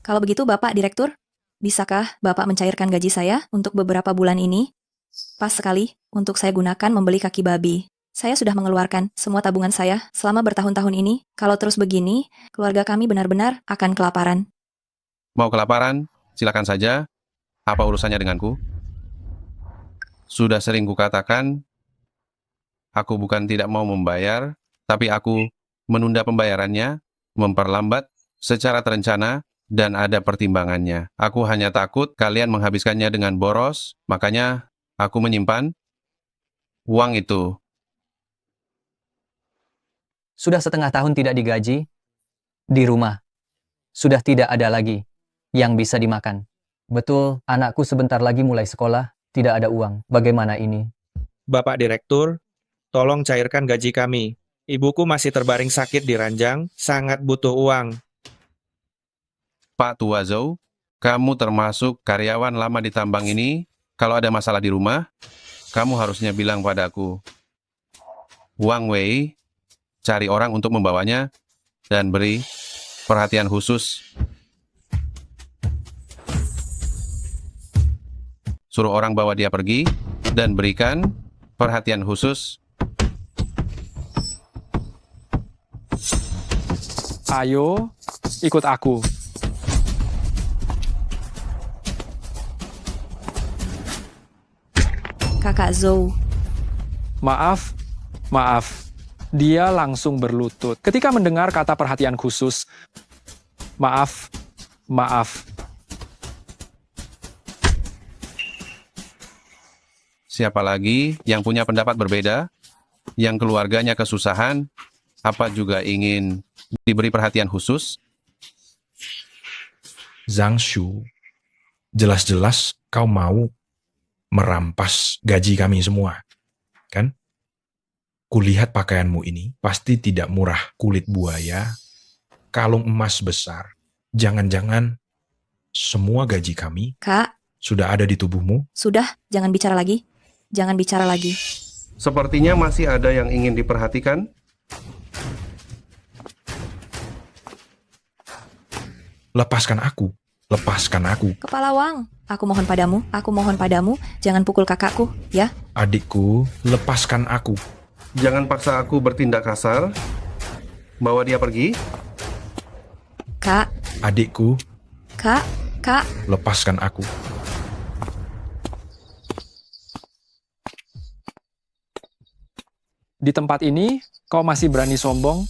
C: Kalau begitu Bapak Direktur, bisakah Bapak mencairkan gaji saya untuk beberapa bulan ini? Pas sekali untuk saya gunakan membeli kaki babi. Saya sudah mengeluarkan semua tabungan saya selama bertahun-tahun ini. Kalau terus begini, keluarga kami benar-benar akan kelaparan.
O: Mau kelaparan? Silakan saja. Apa urusannya denganku? Sudah sering kukatakan, aku bukan tidak mau membayar, tapi aku menunda pembayarannya, memperlambat secara terencana, dan ada pertimbangannya. Aku hanya takut kalian menghabiskannya dengan boros, makanya aku menyimpan uang itu.
P: Sudah setengah tahun tidak digaji. Di rumah. Sudah tidak ada lagi yang bisa dimakan. Betul, anakku sebentar lagi mulai sekolah, tidak ada uang. Bagaimana ini?
M: Bapak Direktur, tolong cairkan gaji kami. Ibuku masih terbaring sakit di ranjang, sangat butuh uang.
O: Pak Tua Zhou, kamu termasuk karyawan lama di tambang ini. Kalau ada masalah di rumah, kamu harusnya bilang padaku. Wang Wei, cari orang untuk membawanya, dan beri perhatian khusus. Suruh orang bawa dia pergi, dan berikan perhatian khusus.
H: Ayo, ikut aku.
C: Kakak Zhou.
H: Maaf. Dia langsung berlutut. Ketika mendengar kata perhatian khusus, maaf.
O: Siapa lagi yang punya pendapat berbeda? Yang keluarganya kesusahan? Apa juga ingin diberi perhatian khusus?
A: Zhang Shu, jelas-jelas kau mau merampas gaji kami semua, kan? Kulihat pakaianmu ini pasti tidak murah. Kulit buaya, kalung emas besar. Jangan-jangan semua gaji kami
C: Kak,
A: sudah ada di tubuhmu?
C: sudah, jangan bicara lagi. Jangan bicara lagi.
N: Sepertinya masih ada yang ingin diperhatikan.
A: Lepaskan aku.
C: Kepala Wang, aku mohon padamu, jangan pukul kakakku, ya?
A: Adikku, lepaskan aku.
N: Jangan paksa aku bertindak kasar. Bawa dia pergi.
C: Kak,
A: Adikku,
C: Kak,
A: lepaskan aku.
H: Di tempat ini, kau masih berani sombong?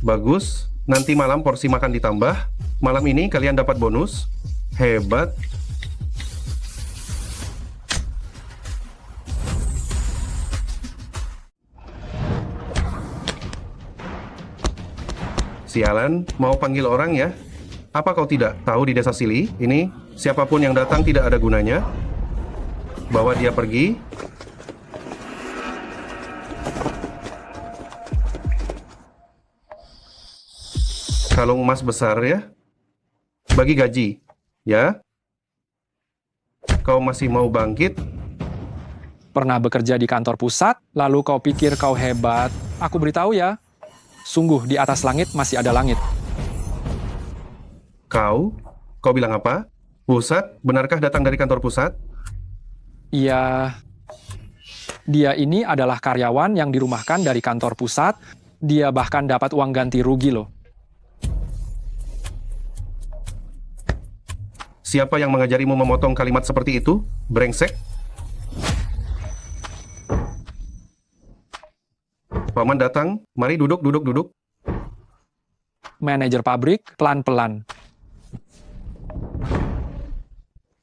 N: Bagus, nanti malam porsi makan ditambah. Malam ini kalian dapat bonus. Hebat. Sialan, mau panggil orang ya? Apa kau tidak tahu di desa Sili ini, siapapun yang datang tidak ada gunanya? Bawa dia pergi. Kalung emas besar ya. Bagi gaji, ya. Kau masih mau bangkit?
H: Pernah bekerja di kantor pusat, lalu kau pikir kau hebat. Aku beritahu ya, sungguh di atas langit masih ada langit.
N: Kau bilang apa? Pusat? Benarkah datang dari kantor pusat?
H: Iya, dia ini adalah karyawan yang dirumahkan dari kantor pusat. Dia bahkan dapat uang ganti rugi loh.
N: Siapa yang mengajarimu memotong kalimat seperti itu? Brengsek? Paman datang, mari duduk.
H: Manajer pabrik pelan-pelan.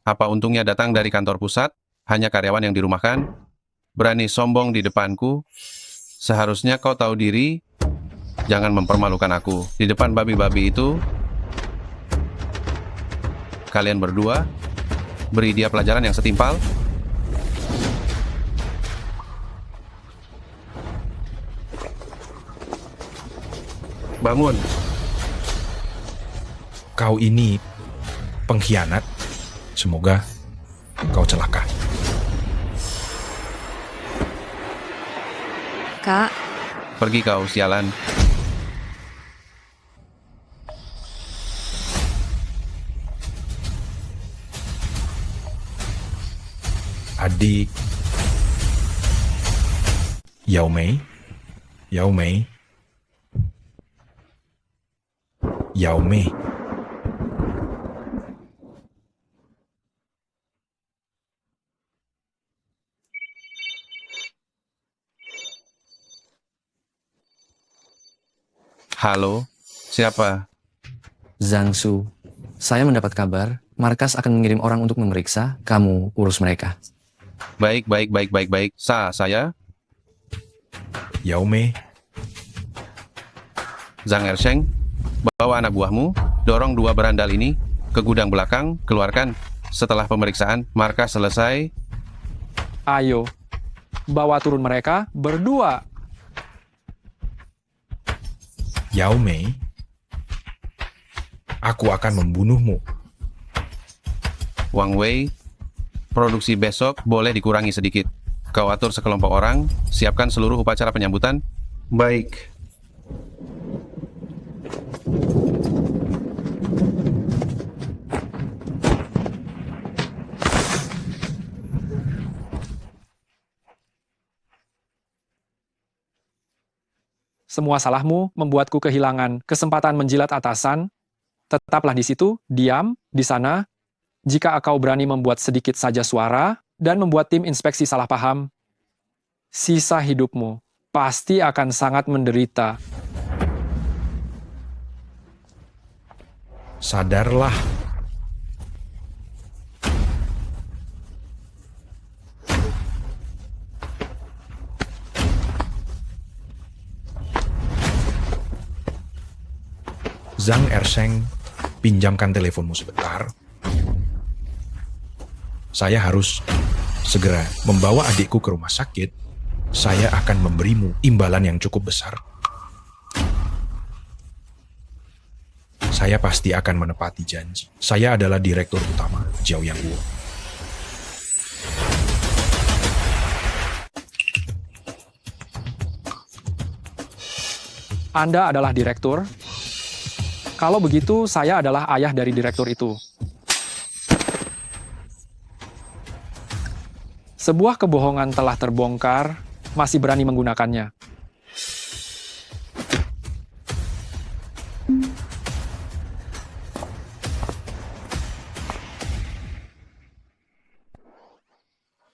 O: Apa untungnya datang dari kantor pusat, hanya karyawan yang dirumahkan? Berani sombong di depanku? Seharusnya kau tahu diri, jangan mempermalukan aku. Di depan babi-babi itu, kalian berdua, beri dia pelajaran yang setimpal.
N: Bangun.
A: Kau ini pengkhianat. Semoga kau celaka.
C: Kak.
O: Pergi kau, sialan.
A: Adik. Yao Mei.
O: Halo, siapa?
Q: Zhang Su, saya mendapat kabar, markas akan mengirim orang untuk memeriksa, kamu urus mereka.
O: Baik. Saya?
A: Yao Mei.
O: Zhang Ersheng, bawa anak buahmu, dorong 2 berandal ini ke gudang belakang, keluarkan. Setelah pemeriksaan, markas selesai.
H: Ayo, bawa turun mereka berdua.
A: Yao Mei, aku akan membunuhmu.
O: Wang Wei, produksi besok boleh dikurangi sedikit. Kau atur sekelompok orang, siapkan seluruh upacara penyambutan.
N: Baik.
H: Semua salahmu membuatku kehilangan kesempatan menjilat atasan. Tetaplah di situ, diam, di sana. Jika kau berani membuat sedikit saja suara dan membuat tim inspeksi salah paham, sisa hidupmu pasti akan sangat menderita.
A: Sadarlah. Zhang Ersheng, pinjamkan teleponmu sebentar. Saya harus segera membawa adikku ke rumah sakit. Saya akan memberimu imbalan yang cukup besar. Saya pasti akan menepati janji. Saya adalah direktur utama Jiao Yangguo.
H: Anda adalah direktur? Kalau begitu, saya adalah ayah dari direktur itu. Sebuah kebohongan telah terbongkar, masih berani menggunakannya.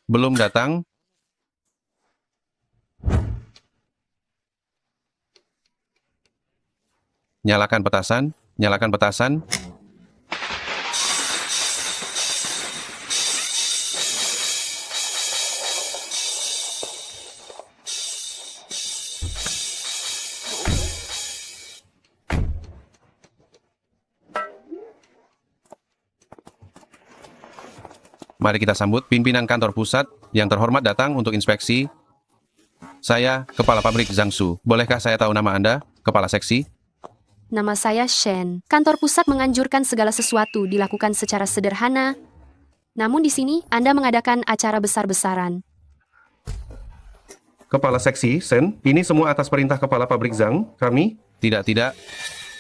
O: belum datang. Nyalakan petasan, nyalakan petasan. Mari kita sambut pimpinan kantor pusat yang terhormat datang untuk inspeksi. Saya, Kepala Pabrik Zhang Su. Bolehkah saya tahu nama Anda, Kepala Seksi?
B: Nama saya Shen. Kantor pusat menganjurkan segala sesuatu dilakukan secara sederhana. Namun di sini Anda mengadakan acara besar-besaran.
N: Kepala Seksi, Sen, ini semua atas perintah Kepala Pabrik Zhang, kami?
O: Tidak.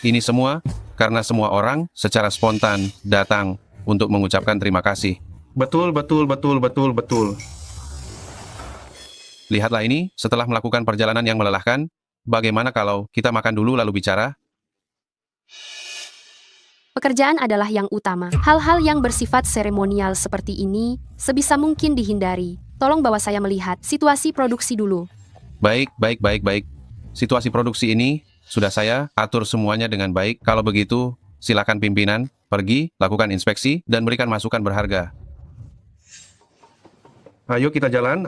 O: Ini semua karena semua orang secara spontan datang untuk mengucapkan terima kasih.
N: Betul.
O: Lihatlah ini, setelah melakukan perjalanan yang melelahkan, bagaimana kalau kita makan dulu lalu bicara?
B: Pekerjaan adalah yang utama. Hal-hal yang bersifat seremonial seperti ini sebisa mungkin dihindari. Tolong bawa saya melihat situasi produksi dulu.
O: Baik. Situasi produksi ini sudah saya atur semuanya dengan baik. Kalau begitu, silakan pimpinan pergi, lakukan inspeksi, dan berikan masukan berharga.
N: Ayo kita jalan.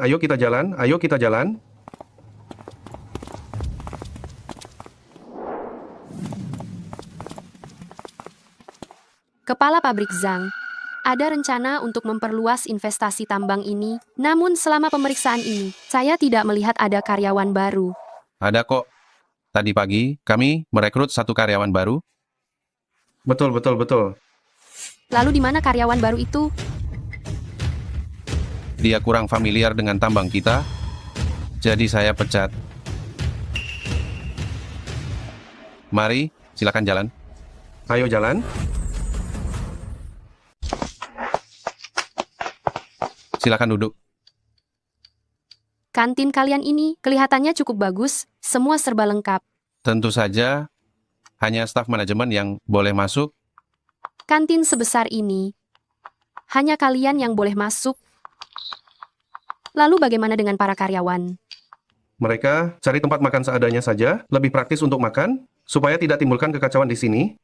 B: Kepala Pabrik Zhang, ada rencana untuk memperluas investasi tambang ini, namun selama pemeriksaan ini, saya tidak melihat ada karyawan baru.
O: Ada kok. Tadi pagi, kami merekrut 1 karyawan baru.
N: Betul.
B: Lalu di mana karyawan baru itu?
O: Dia kurang familiar dengan tambang kita, jadi saya pecat. Mari, silakan jalan.
N: Ayo jalan.
O: Silakan duduk.
B: Kantin kalian ini kelihatannya cukup bagus, semua serba lengkap.
O: Tentu saja, hanya staf manajemen yang boleh masuk.
B: Kantin sebesar ini, hanya kalian yang boleh masuk. Lalu bagaimana dengan para karyawan?
N: Mereka cari tempat makan seadanya saja, lebih praktis untuk makan, supaya tidak timbulkan kekacauan di sini.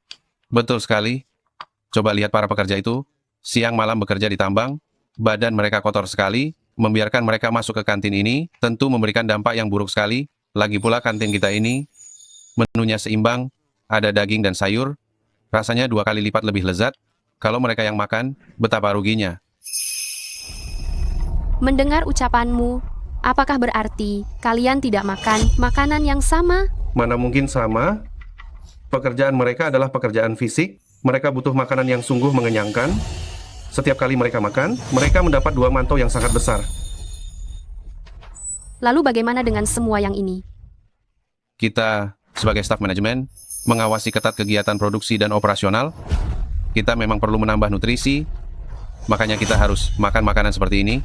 O: Betul sekali. Coba lihat para pekerja itu, siang malam bekerja di tambang, badan mereka kotor sekali, membiarkan mereka masuk ke kantin ini, tentu memberikan dampak yang buruk sekali. Lagi pula kantin kita ini, menunya seimbang, ada daging dan sayur, rasanya 2 kali lipat lebih lezat. Kalau mereka yang makan, betapa ruginya.
B: Mendengar ucapanmu, apakah berarti kalian tidak makan makanan yang sama?
N: Mana mungkin sama? Pekerjaan mereka adalah pekerjaan fisik, mereka butuh makanan yang sungguh mengenyangkan. Setiap kali mereka makan, mereka mendapat 2 mantau yang sangat besar.
B: Lalu bagaimana dengan semua yang ini?
O: Kita, sebagai staf manajemen, mengawasi ketat kegiatan produksi dan operasional. Kita memang perlu menambah nutrisi, makanya kita harus makan makanan seperti ini.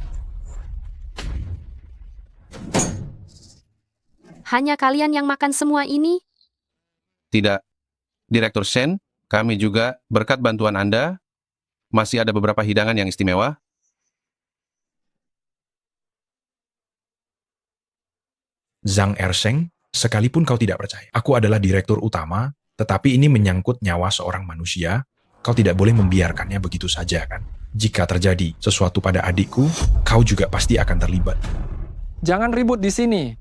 B: Hanya kalian yang makan semua ini?
O: Tidak. Direktur Shen, kami juga, berkat bantuan Anda, masih ada beberapa hidangan yang istimewa.
A: Zhang Ersheng, sekalipun kau tidak percaya, aku adalah direktur utama, tetapi ini menyangkut nyawa seorang manusia, kau tidak boleh membiarkannya begitu saja, kan? Jika terjadi sesuatu pada adikku, kau juga pasti akan terlibat.
H: Jangan ribut di sini.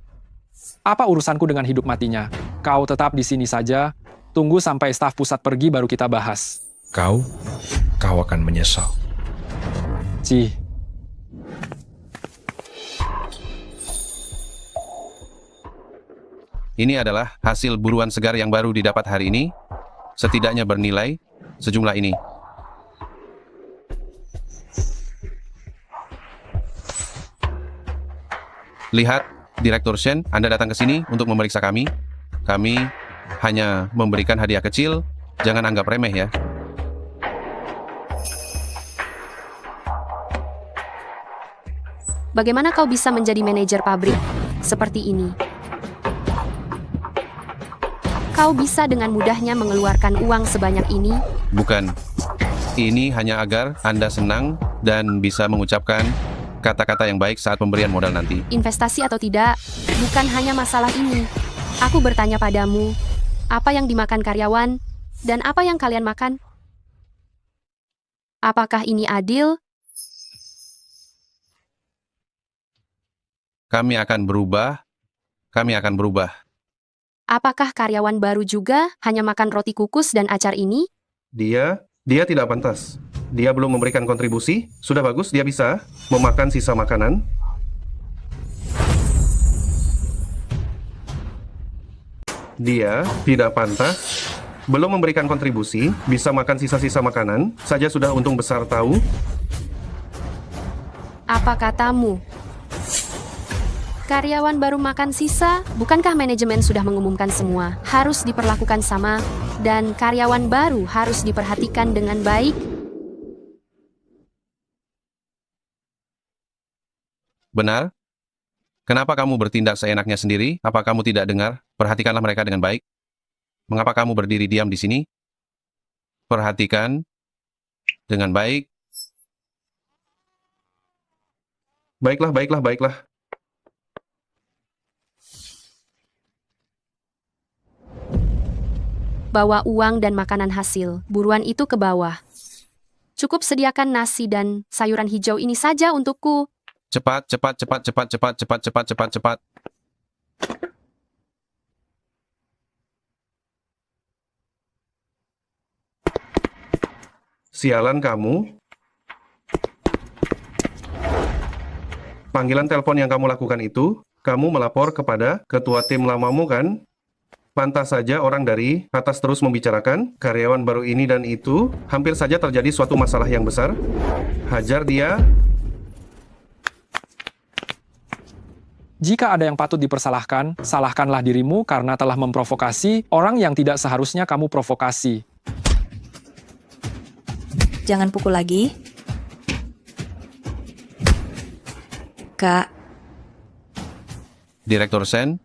H: Apa urusanku dengan hidup matinya? Kau tetap di sini saja, tunggu sampai staf pusat pergi baru kita bahas.
A: Kau akan menyesal.
H: Cih.
O: Ini adalah hasil buruan segar yang baru didapat hari ini, setidaknya bernilai sejumlah ini. Lihat, Direktur Shen, Anda datang ke sini untuk memeriksa kami. Kami hanya memberikan hadiah kecil, jangan anggap remeh ya.
B: Bagaimana kau bisa menjadi manajer pabrik seperti ini? Kau bisa dengan mudahnya mengeluarkan uang sebanyak ini?
O: Bukan. Ini hanya agar Anda senang dan bisa mengucapkan kata-kata yang baik saat pemberian modal nanti.
B: Investasi atau tidak, bukan hanya masalah ini. Aku bertanya padamu, apa yang dimakan karyawan, dan apa yang kalian makan? Apakah ini adil?
O: Kami akan berubah. Kami akan berubah.
B: Apakah karyawan baru juga hanya makan roti kukus dan acar ini?
N: Dia tidak pantas. Dia belum memberikan kontribusi. Sudah bagus, dia bisa memakan sisa makanan. Dia tidak pantas. Belum memberikan kontribusi, bisa makan sisa-sisa makanan. Saja sudah untung besar tahu.
B: Apa katamu? Karyawan baru makan sisa, bukankah manajemen sudah mengumumkan semua harus diperlakukan sama, dan karyawan baru harus diperhatikan dengan baik?
O: Benar? Kenapa kamu bertindak seenaknya sendiri? Apa kamu tidak dengar? Perhatikanlah mereka dengan baik. Mengapa kamu berdiri diam di sini? Perhatikan dengan baik.
N: Baiklah, baiklah, baiklah.
B: Bawa uang dan makanan hasil, buruan itu ke bawah. Cukup sediakan nasi dan sayuran hijau ini saja untukku.
O: Cepat, cepat, cepat, cepat, cepat, cepat, cepat, cepat, cepat.
N: Sialan kamu. Panggilan telepon yang kamu lakukan itu, kamu melapor kepada ketua tim lamamu kan? Pantas saja orang dari atas terus membicarakan karyawan baru ini dan itu, hampir saja terjadi suatu masalah yang besar. Hajar dia.
H: Jika ada yang patut dipersalahkan, salahkanlah dirimu karena telah memprovokasi orang yang tidak seharusnya kamu provokasi.
C: Jangan pukul lagi. Kak,
O: Direktur Sen,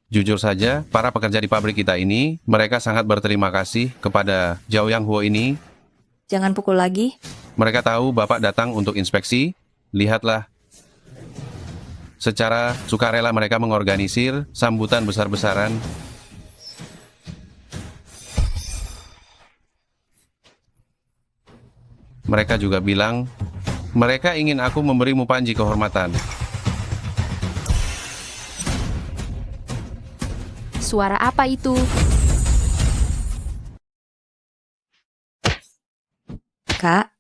O: jujur saja, para pekerja di pabrik kita ini, mereka sangat berterima kasih kepada Zhao Yang Huo ini.
C: jangan pukul lagi.
O: Mereka tahu Bapak datang untuk inspeksi. Lihatlah. Secara sukarela mereka mengorganisir sambutan besar-besaran. Mereka juga bilang, mereka ingin aku memberimu panji kehormatan.
B: Suara apa itu?
C: Kak,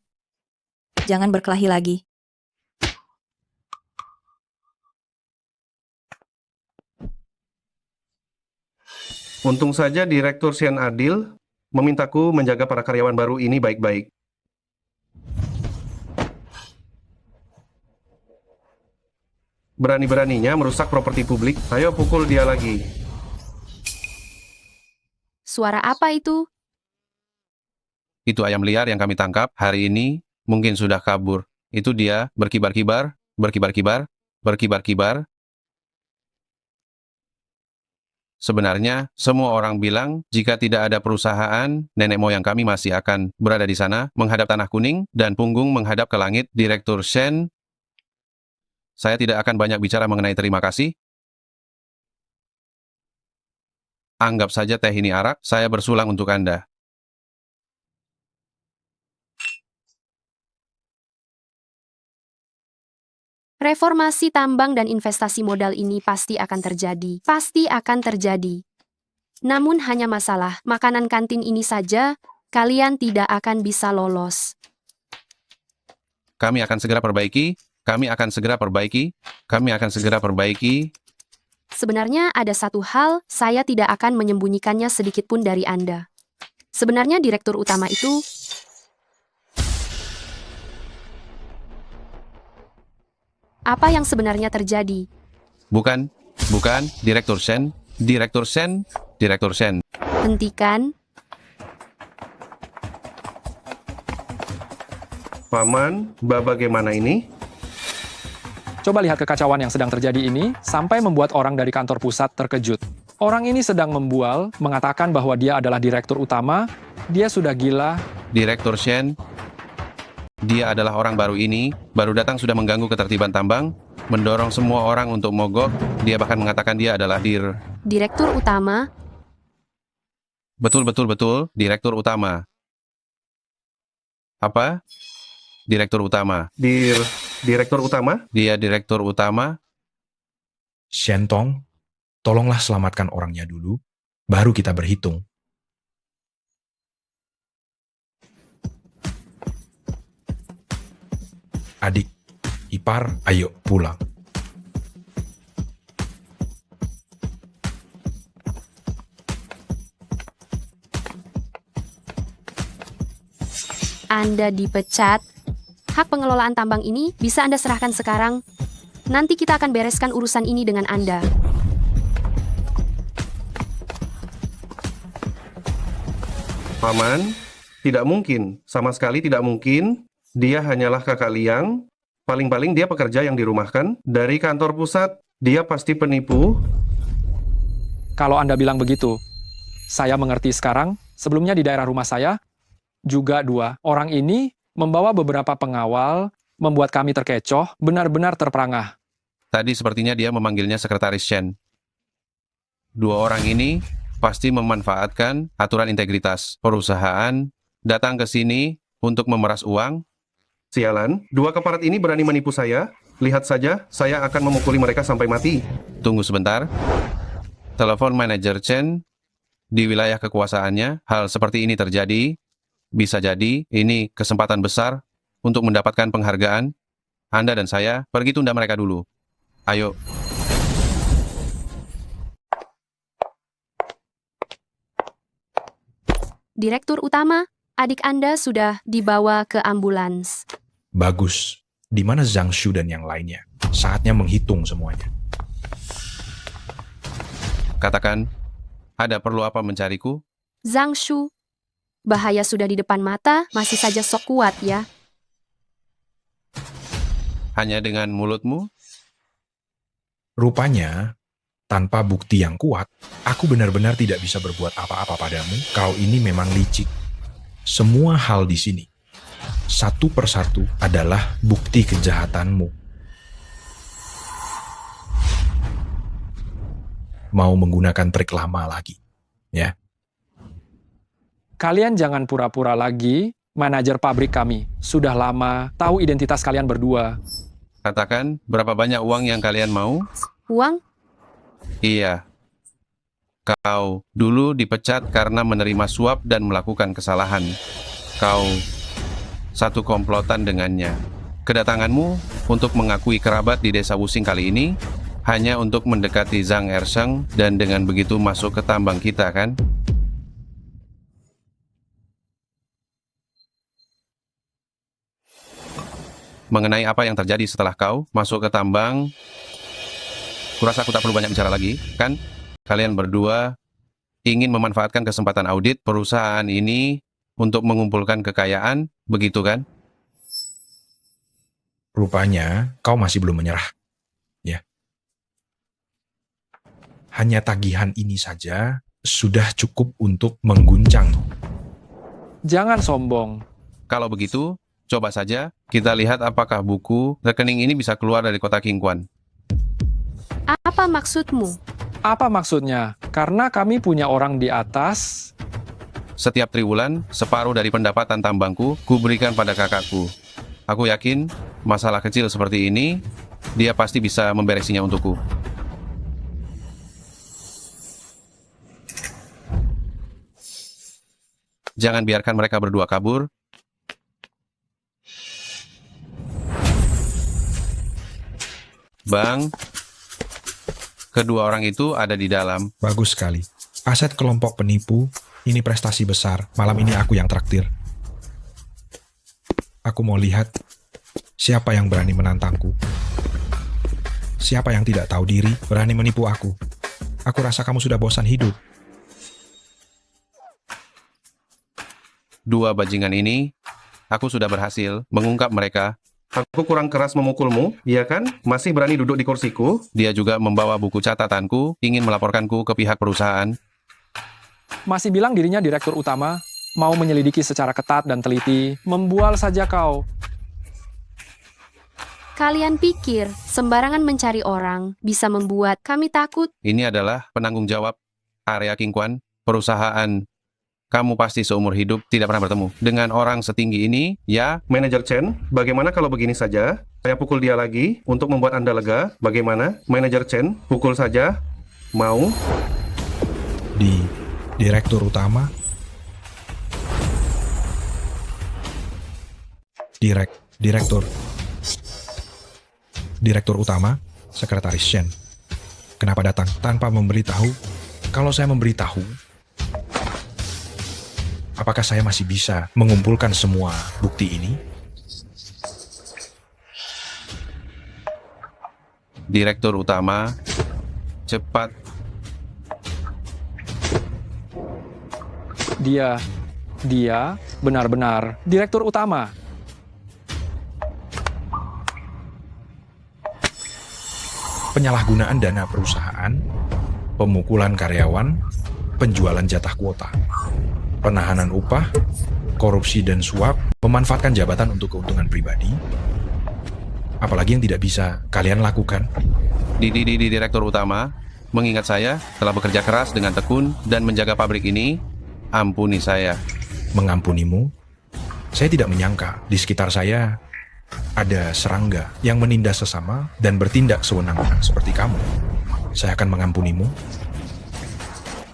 C: jangan berkelahi lagi.
N: Untung saja Direktur Sian Adil memintaku menjaga para karyawan baru ini baik-baik. Berani-beraninya merusak properti publik. Ayo pukul dia lagi.
B: Suara apa itu?
O: Itu ayam liar yang kami tangkap hari ini, mungkin sudah kabur. Itu dia, berkibar-kibar, berkibar-kibar, berkibar-kibar. Sebenarnya, semua orang bilang, jika tidak ada perusahaan, nenek moyang kami masih akan berada di sana, menghadap tanah kuning, dan punggung menghadap ke langit. Direktur Shen, saya tidak akan banyak bicara mengenai terima kasih. Anggap saja teh ini arak, saya bersulang untuk Anda.
B: Reformasi tambang dan investasi modal ini pasti akan terjadi. Pasti akan terjadi. Namun hanya masalah makanan kantin ini saja, kalian tidak akan bisa lolos.
O: Kami akan segera perbaiki, kami akan segera perbaiki, kami akan segera perbaiki.
B: Sebenarnya ada satu hal, saya tidak akan menyembunyikannya sedikit pun dari Anda. Sebenarnya direktur utama itu apa yang sebenarnya terjadi?
O: Bukan, Direktur Shen, Direktur Shen, Direktur Shen.
B: Hentikan.
N: Paman, bagaimana ini?
H: Coba lihat kekacauan yang sedang terjadi ini, sampai membuat orang dari kantor pusat terkejut. Orang ini sedang membual, mengatakan bahwa dia adalah direktur utama, dia sudah gila.
O: Direktur Shen, Dia adalah orang baru ini, baru datang sudah mengganggu ketertiban tambang, mendorong semua orang untuk mogok, dia bahkan mengatakan dia adalah
B: Direktur utama.
O: Betul, Direktur utama. Apa? Direktur utama.
N: Direktur utama?
O: Dia direktur utama.
A: Shentong, tolonglah selamatkan orangnya dulu, baru kita berhitung. Adik, ipar, ayo pulang.
B: Anda dipecat. Hak pengelolaan tambang ini bisa Anda serahkan sekarang. Nanti kita akan bereskan urusan ini dengan Anda.
N: Paman, tidak mungkin. Sama sekali tidak mungkin. Dia hanyalah kakak Liang. Paling-paling dia pekerja yang dirumahkan. Dari kantor pusat, dia pasti penipu.
H: Kalau Anda bilang begitu, saya mengerti sekarang. Sebelumnya di daerah rumah saya, juga 2 orang ini membawa beberapa pengawal, membuat kami terkecoh, benar-benar terperangah.
O: Tadi sepertinya dia memanggilnya Sekretaris Chen. 2 orang ini pasti memanfaatkan aturan integritas perusahaan, datang ke sini untuk memeras uang.
N: Sialan, 2 keparat ini berani menipu saya. Lihat saja, saya akan memukuli mereka sampai mati.
O: Tunggu sebentar. Telepon manajer Chen. Di wilayah kekuasaannya, hal seperti ini terjadi. Bisa jadi, ini kesempatan besar untuk mendapatkan penghargaan. Anda dan saya pergi tunda mereka dulu. Ayo.
B: Direktur utama, adik Anda sudah dibawa ke ambulans.
A: Bagus. Di mana Zhang Shu dan yang lainnya? Saatnya menghitung semuanya.
O: Katakan, ada perlu apa mencariku?
B: Zhang Shu, bahaya sudah di depan mata, masih saja sok kuat ya.
O: Hanya dengan mulutmu?
A: Rupanya, tanpa bukti yang kuat, aku benar-benar tidak bisa berbuat apa-apa padamu. Kau ini memang licik. Semua hal di sini, satu persatu adalah bukti kejahatanmu. Mau menggunakan trik lama lagi, ya?
H: Kalian jangan pura-pura lagi, manajer pabrik kami. Sudah lama tahu identitas kalian berdua.
O: Katakan, berapa banyak uang yang kalian mau?
B: Uang?
O: Iya. Kau dulu dipecat karena menerima suap dan melakukan kesalahan. Kau satu komplotan dengannya. Kedatanganmu untuk mengakui kerabat di desa Wusing kali ini hanya untuk mendekati Zhang Ersheng dan dengan begitu masuk ke tambang kita, kan? Mengenai apa yang terjadi setelah kau masuk ke tambang, kurasa aku tak perlu banyak bicara lagi, kan? Kalian berdua ingin memanfaatkan kesempatan audit perusahaan ini untuk mengumpulkan kekayaan, begitu kan?
A: Rupanya kau masih belum menyerah, ya? Hanya tagihan ini saja sudah cukup untuk mengguncang.
H: Jangan sombong.
O: Kalau begitu, coba saja kita lihat apakah buku rekening ini bisa keluar dari kota Qingquan.
B: Apa maksudmu?
H: Apa maksudnya? Karena kami punya orang di atas.
O: Setiap triwulan, separuh dari pendapatan tambangku kuberikan pada kakakku. Aku yakin, masalah kecil seperti ini, dia pasti bisa memberesinnya untukku. Jangan biarkan mereka berdua kabur. Bang, kedua orang itu ada di dalam.
A: Bagus sekali. Aset kelompok penipu, ini prestasi besar. Malam ini aku yang traktir. Aku mau lihat siapa yang berani menantangku. Siapa yang tidak tahu diri berani menipu aku. Aku rasa kamu sudah bosan hidup.
O: Dua bajingan ini, aku sudah berhasil mengungkap mereka.
N: Aku kurang keras memukulmu, iya kan? Masih berani duduk di kursiku?
O: Dia juga membawa buku catatanku, ingin melaporkanku ke pihak perusahaan.
H: Masih bilang dirinya direktur utama, mau menyelidiki secara ketat dan teliti, membual saja kau.
B: Kalian pikir sembarangan mencari orang bisa membuat kami takut?
O: Ini adalah penanggung jawab area King Kuan, perusahaan. Kamu pasti seumur hidup tidak pernah bertemu dengan orang setinggi ini, ya?
N: Manajer Chen, bagaimana kalau begini saja? Saya pukul dia lagi untuk membuat Anda lega. Bagaimana? Manajer Chen, pukul saja. Mau?
A: Di direktur utama, direktur utama, sekretaris Shen. Kenapa datang tanpa memberitahu? Kalau saya memberitahu, apakah saya masih bisa mengumpulkan semua bukti ini?
O: Direktur utama, cepat.
H: Dia benar-benar direktur utama.
A: Penyalahgunaan dana perusahaan, pemukulan karyawan, penjualan jatah kuota, penahanan upah, korupsi dan suap, memanfaatkan jabatan untuk keuntungan pribadi. Apalagi yang tidak bisa kalian lakukan?
O: Di direktur utama, mengingat saya telah bekerja keras dengan tekun dan menjaga pabrik ini, ampuni saya.
A: Mengampunimu? Saya tidak menyangka di sekitar saya ada serangga yang menindas sesama dan bertindak sewenang-wenang seperti kamu. Saya akan mengampunimu.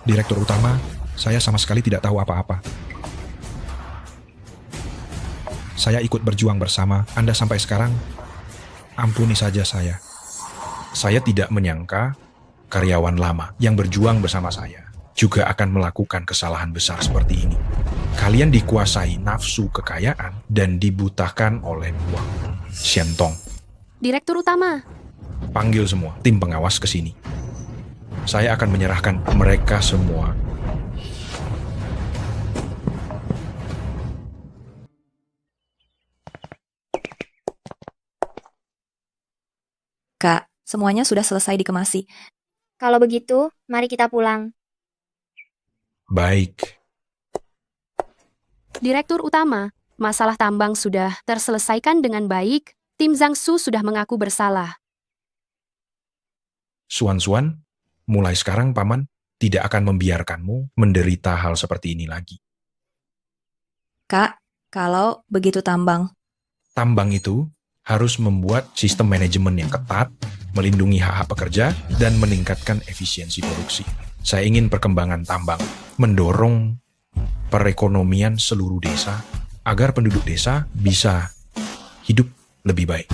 A: Direktur utama, saya sama sekali tidak tahu apa-apa. Saya ikut berjuang bersama Anda sampai sekarang. Ampuni saja saya. Saya tidak menyangka karyawan lama yang berjuang bersama saya juga akan melakukan kesalahan besar seperti ini. Kalian dikuasai nafsu kekayaan dan dibutahkan oleh uang. Xiantong,
B: Direktur utama,
A: panggil semua tim pengawas ke sini. Saya akan menyerahkan mereka semua.
C: Kak, semuanya sudah selesai dikemasi.
E: Kalau begitu, mari kita pulang.
A: Baik.
B: Direktur utama, masalah tambang sudah terselesaikan dengan baik. Tim Zhangsu sudah mengaku bersalah.
A: Suan-Suan, mulai sekarang Paman tidak akan membiarkanmu menderita hal seperti ini lagi.
C: Kak, kalau begitu tambang.
A: Tambang itu harus membuat sistem manajemen yang ketat, melindungi hak-hak pekerja, dan meningkatkan efisiensi produksi. Saya ingin perkembangan tambang mendorong perekonomian seluruh desa agar penduduk desa bisa hidup lebih baik.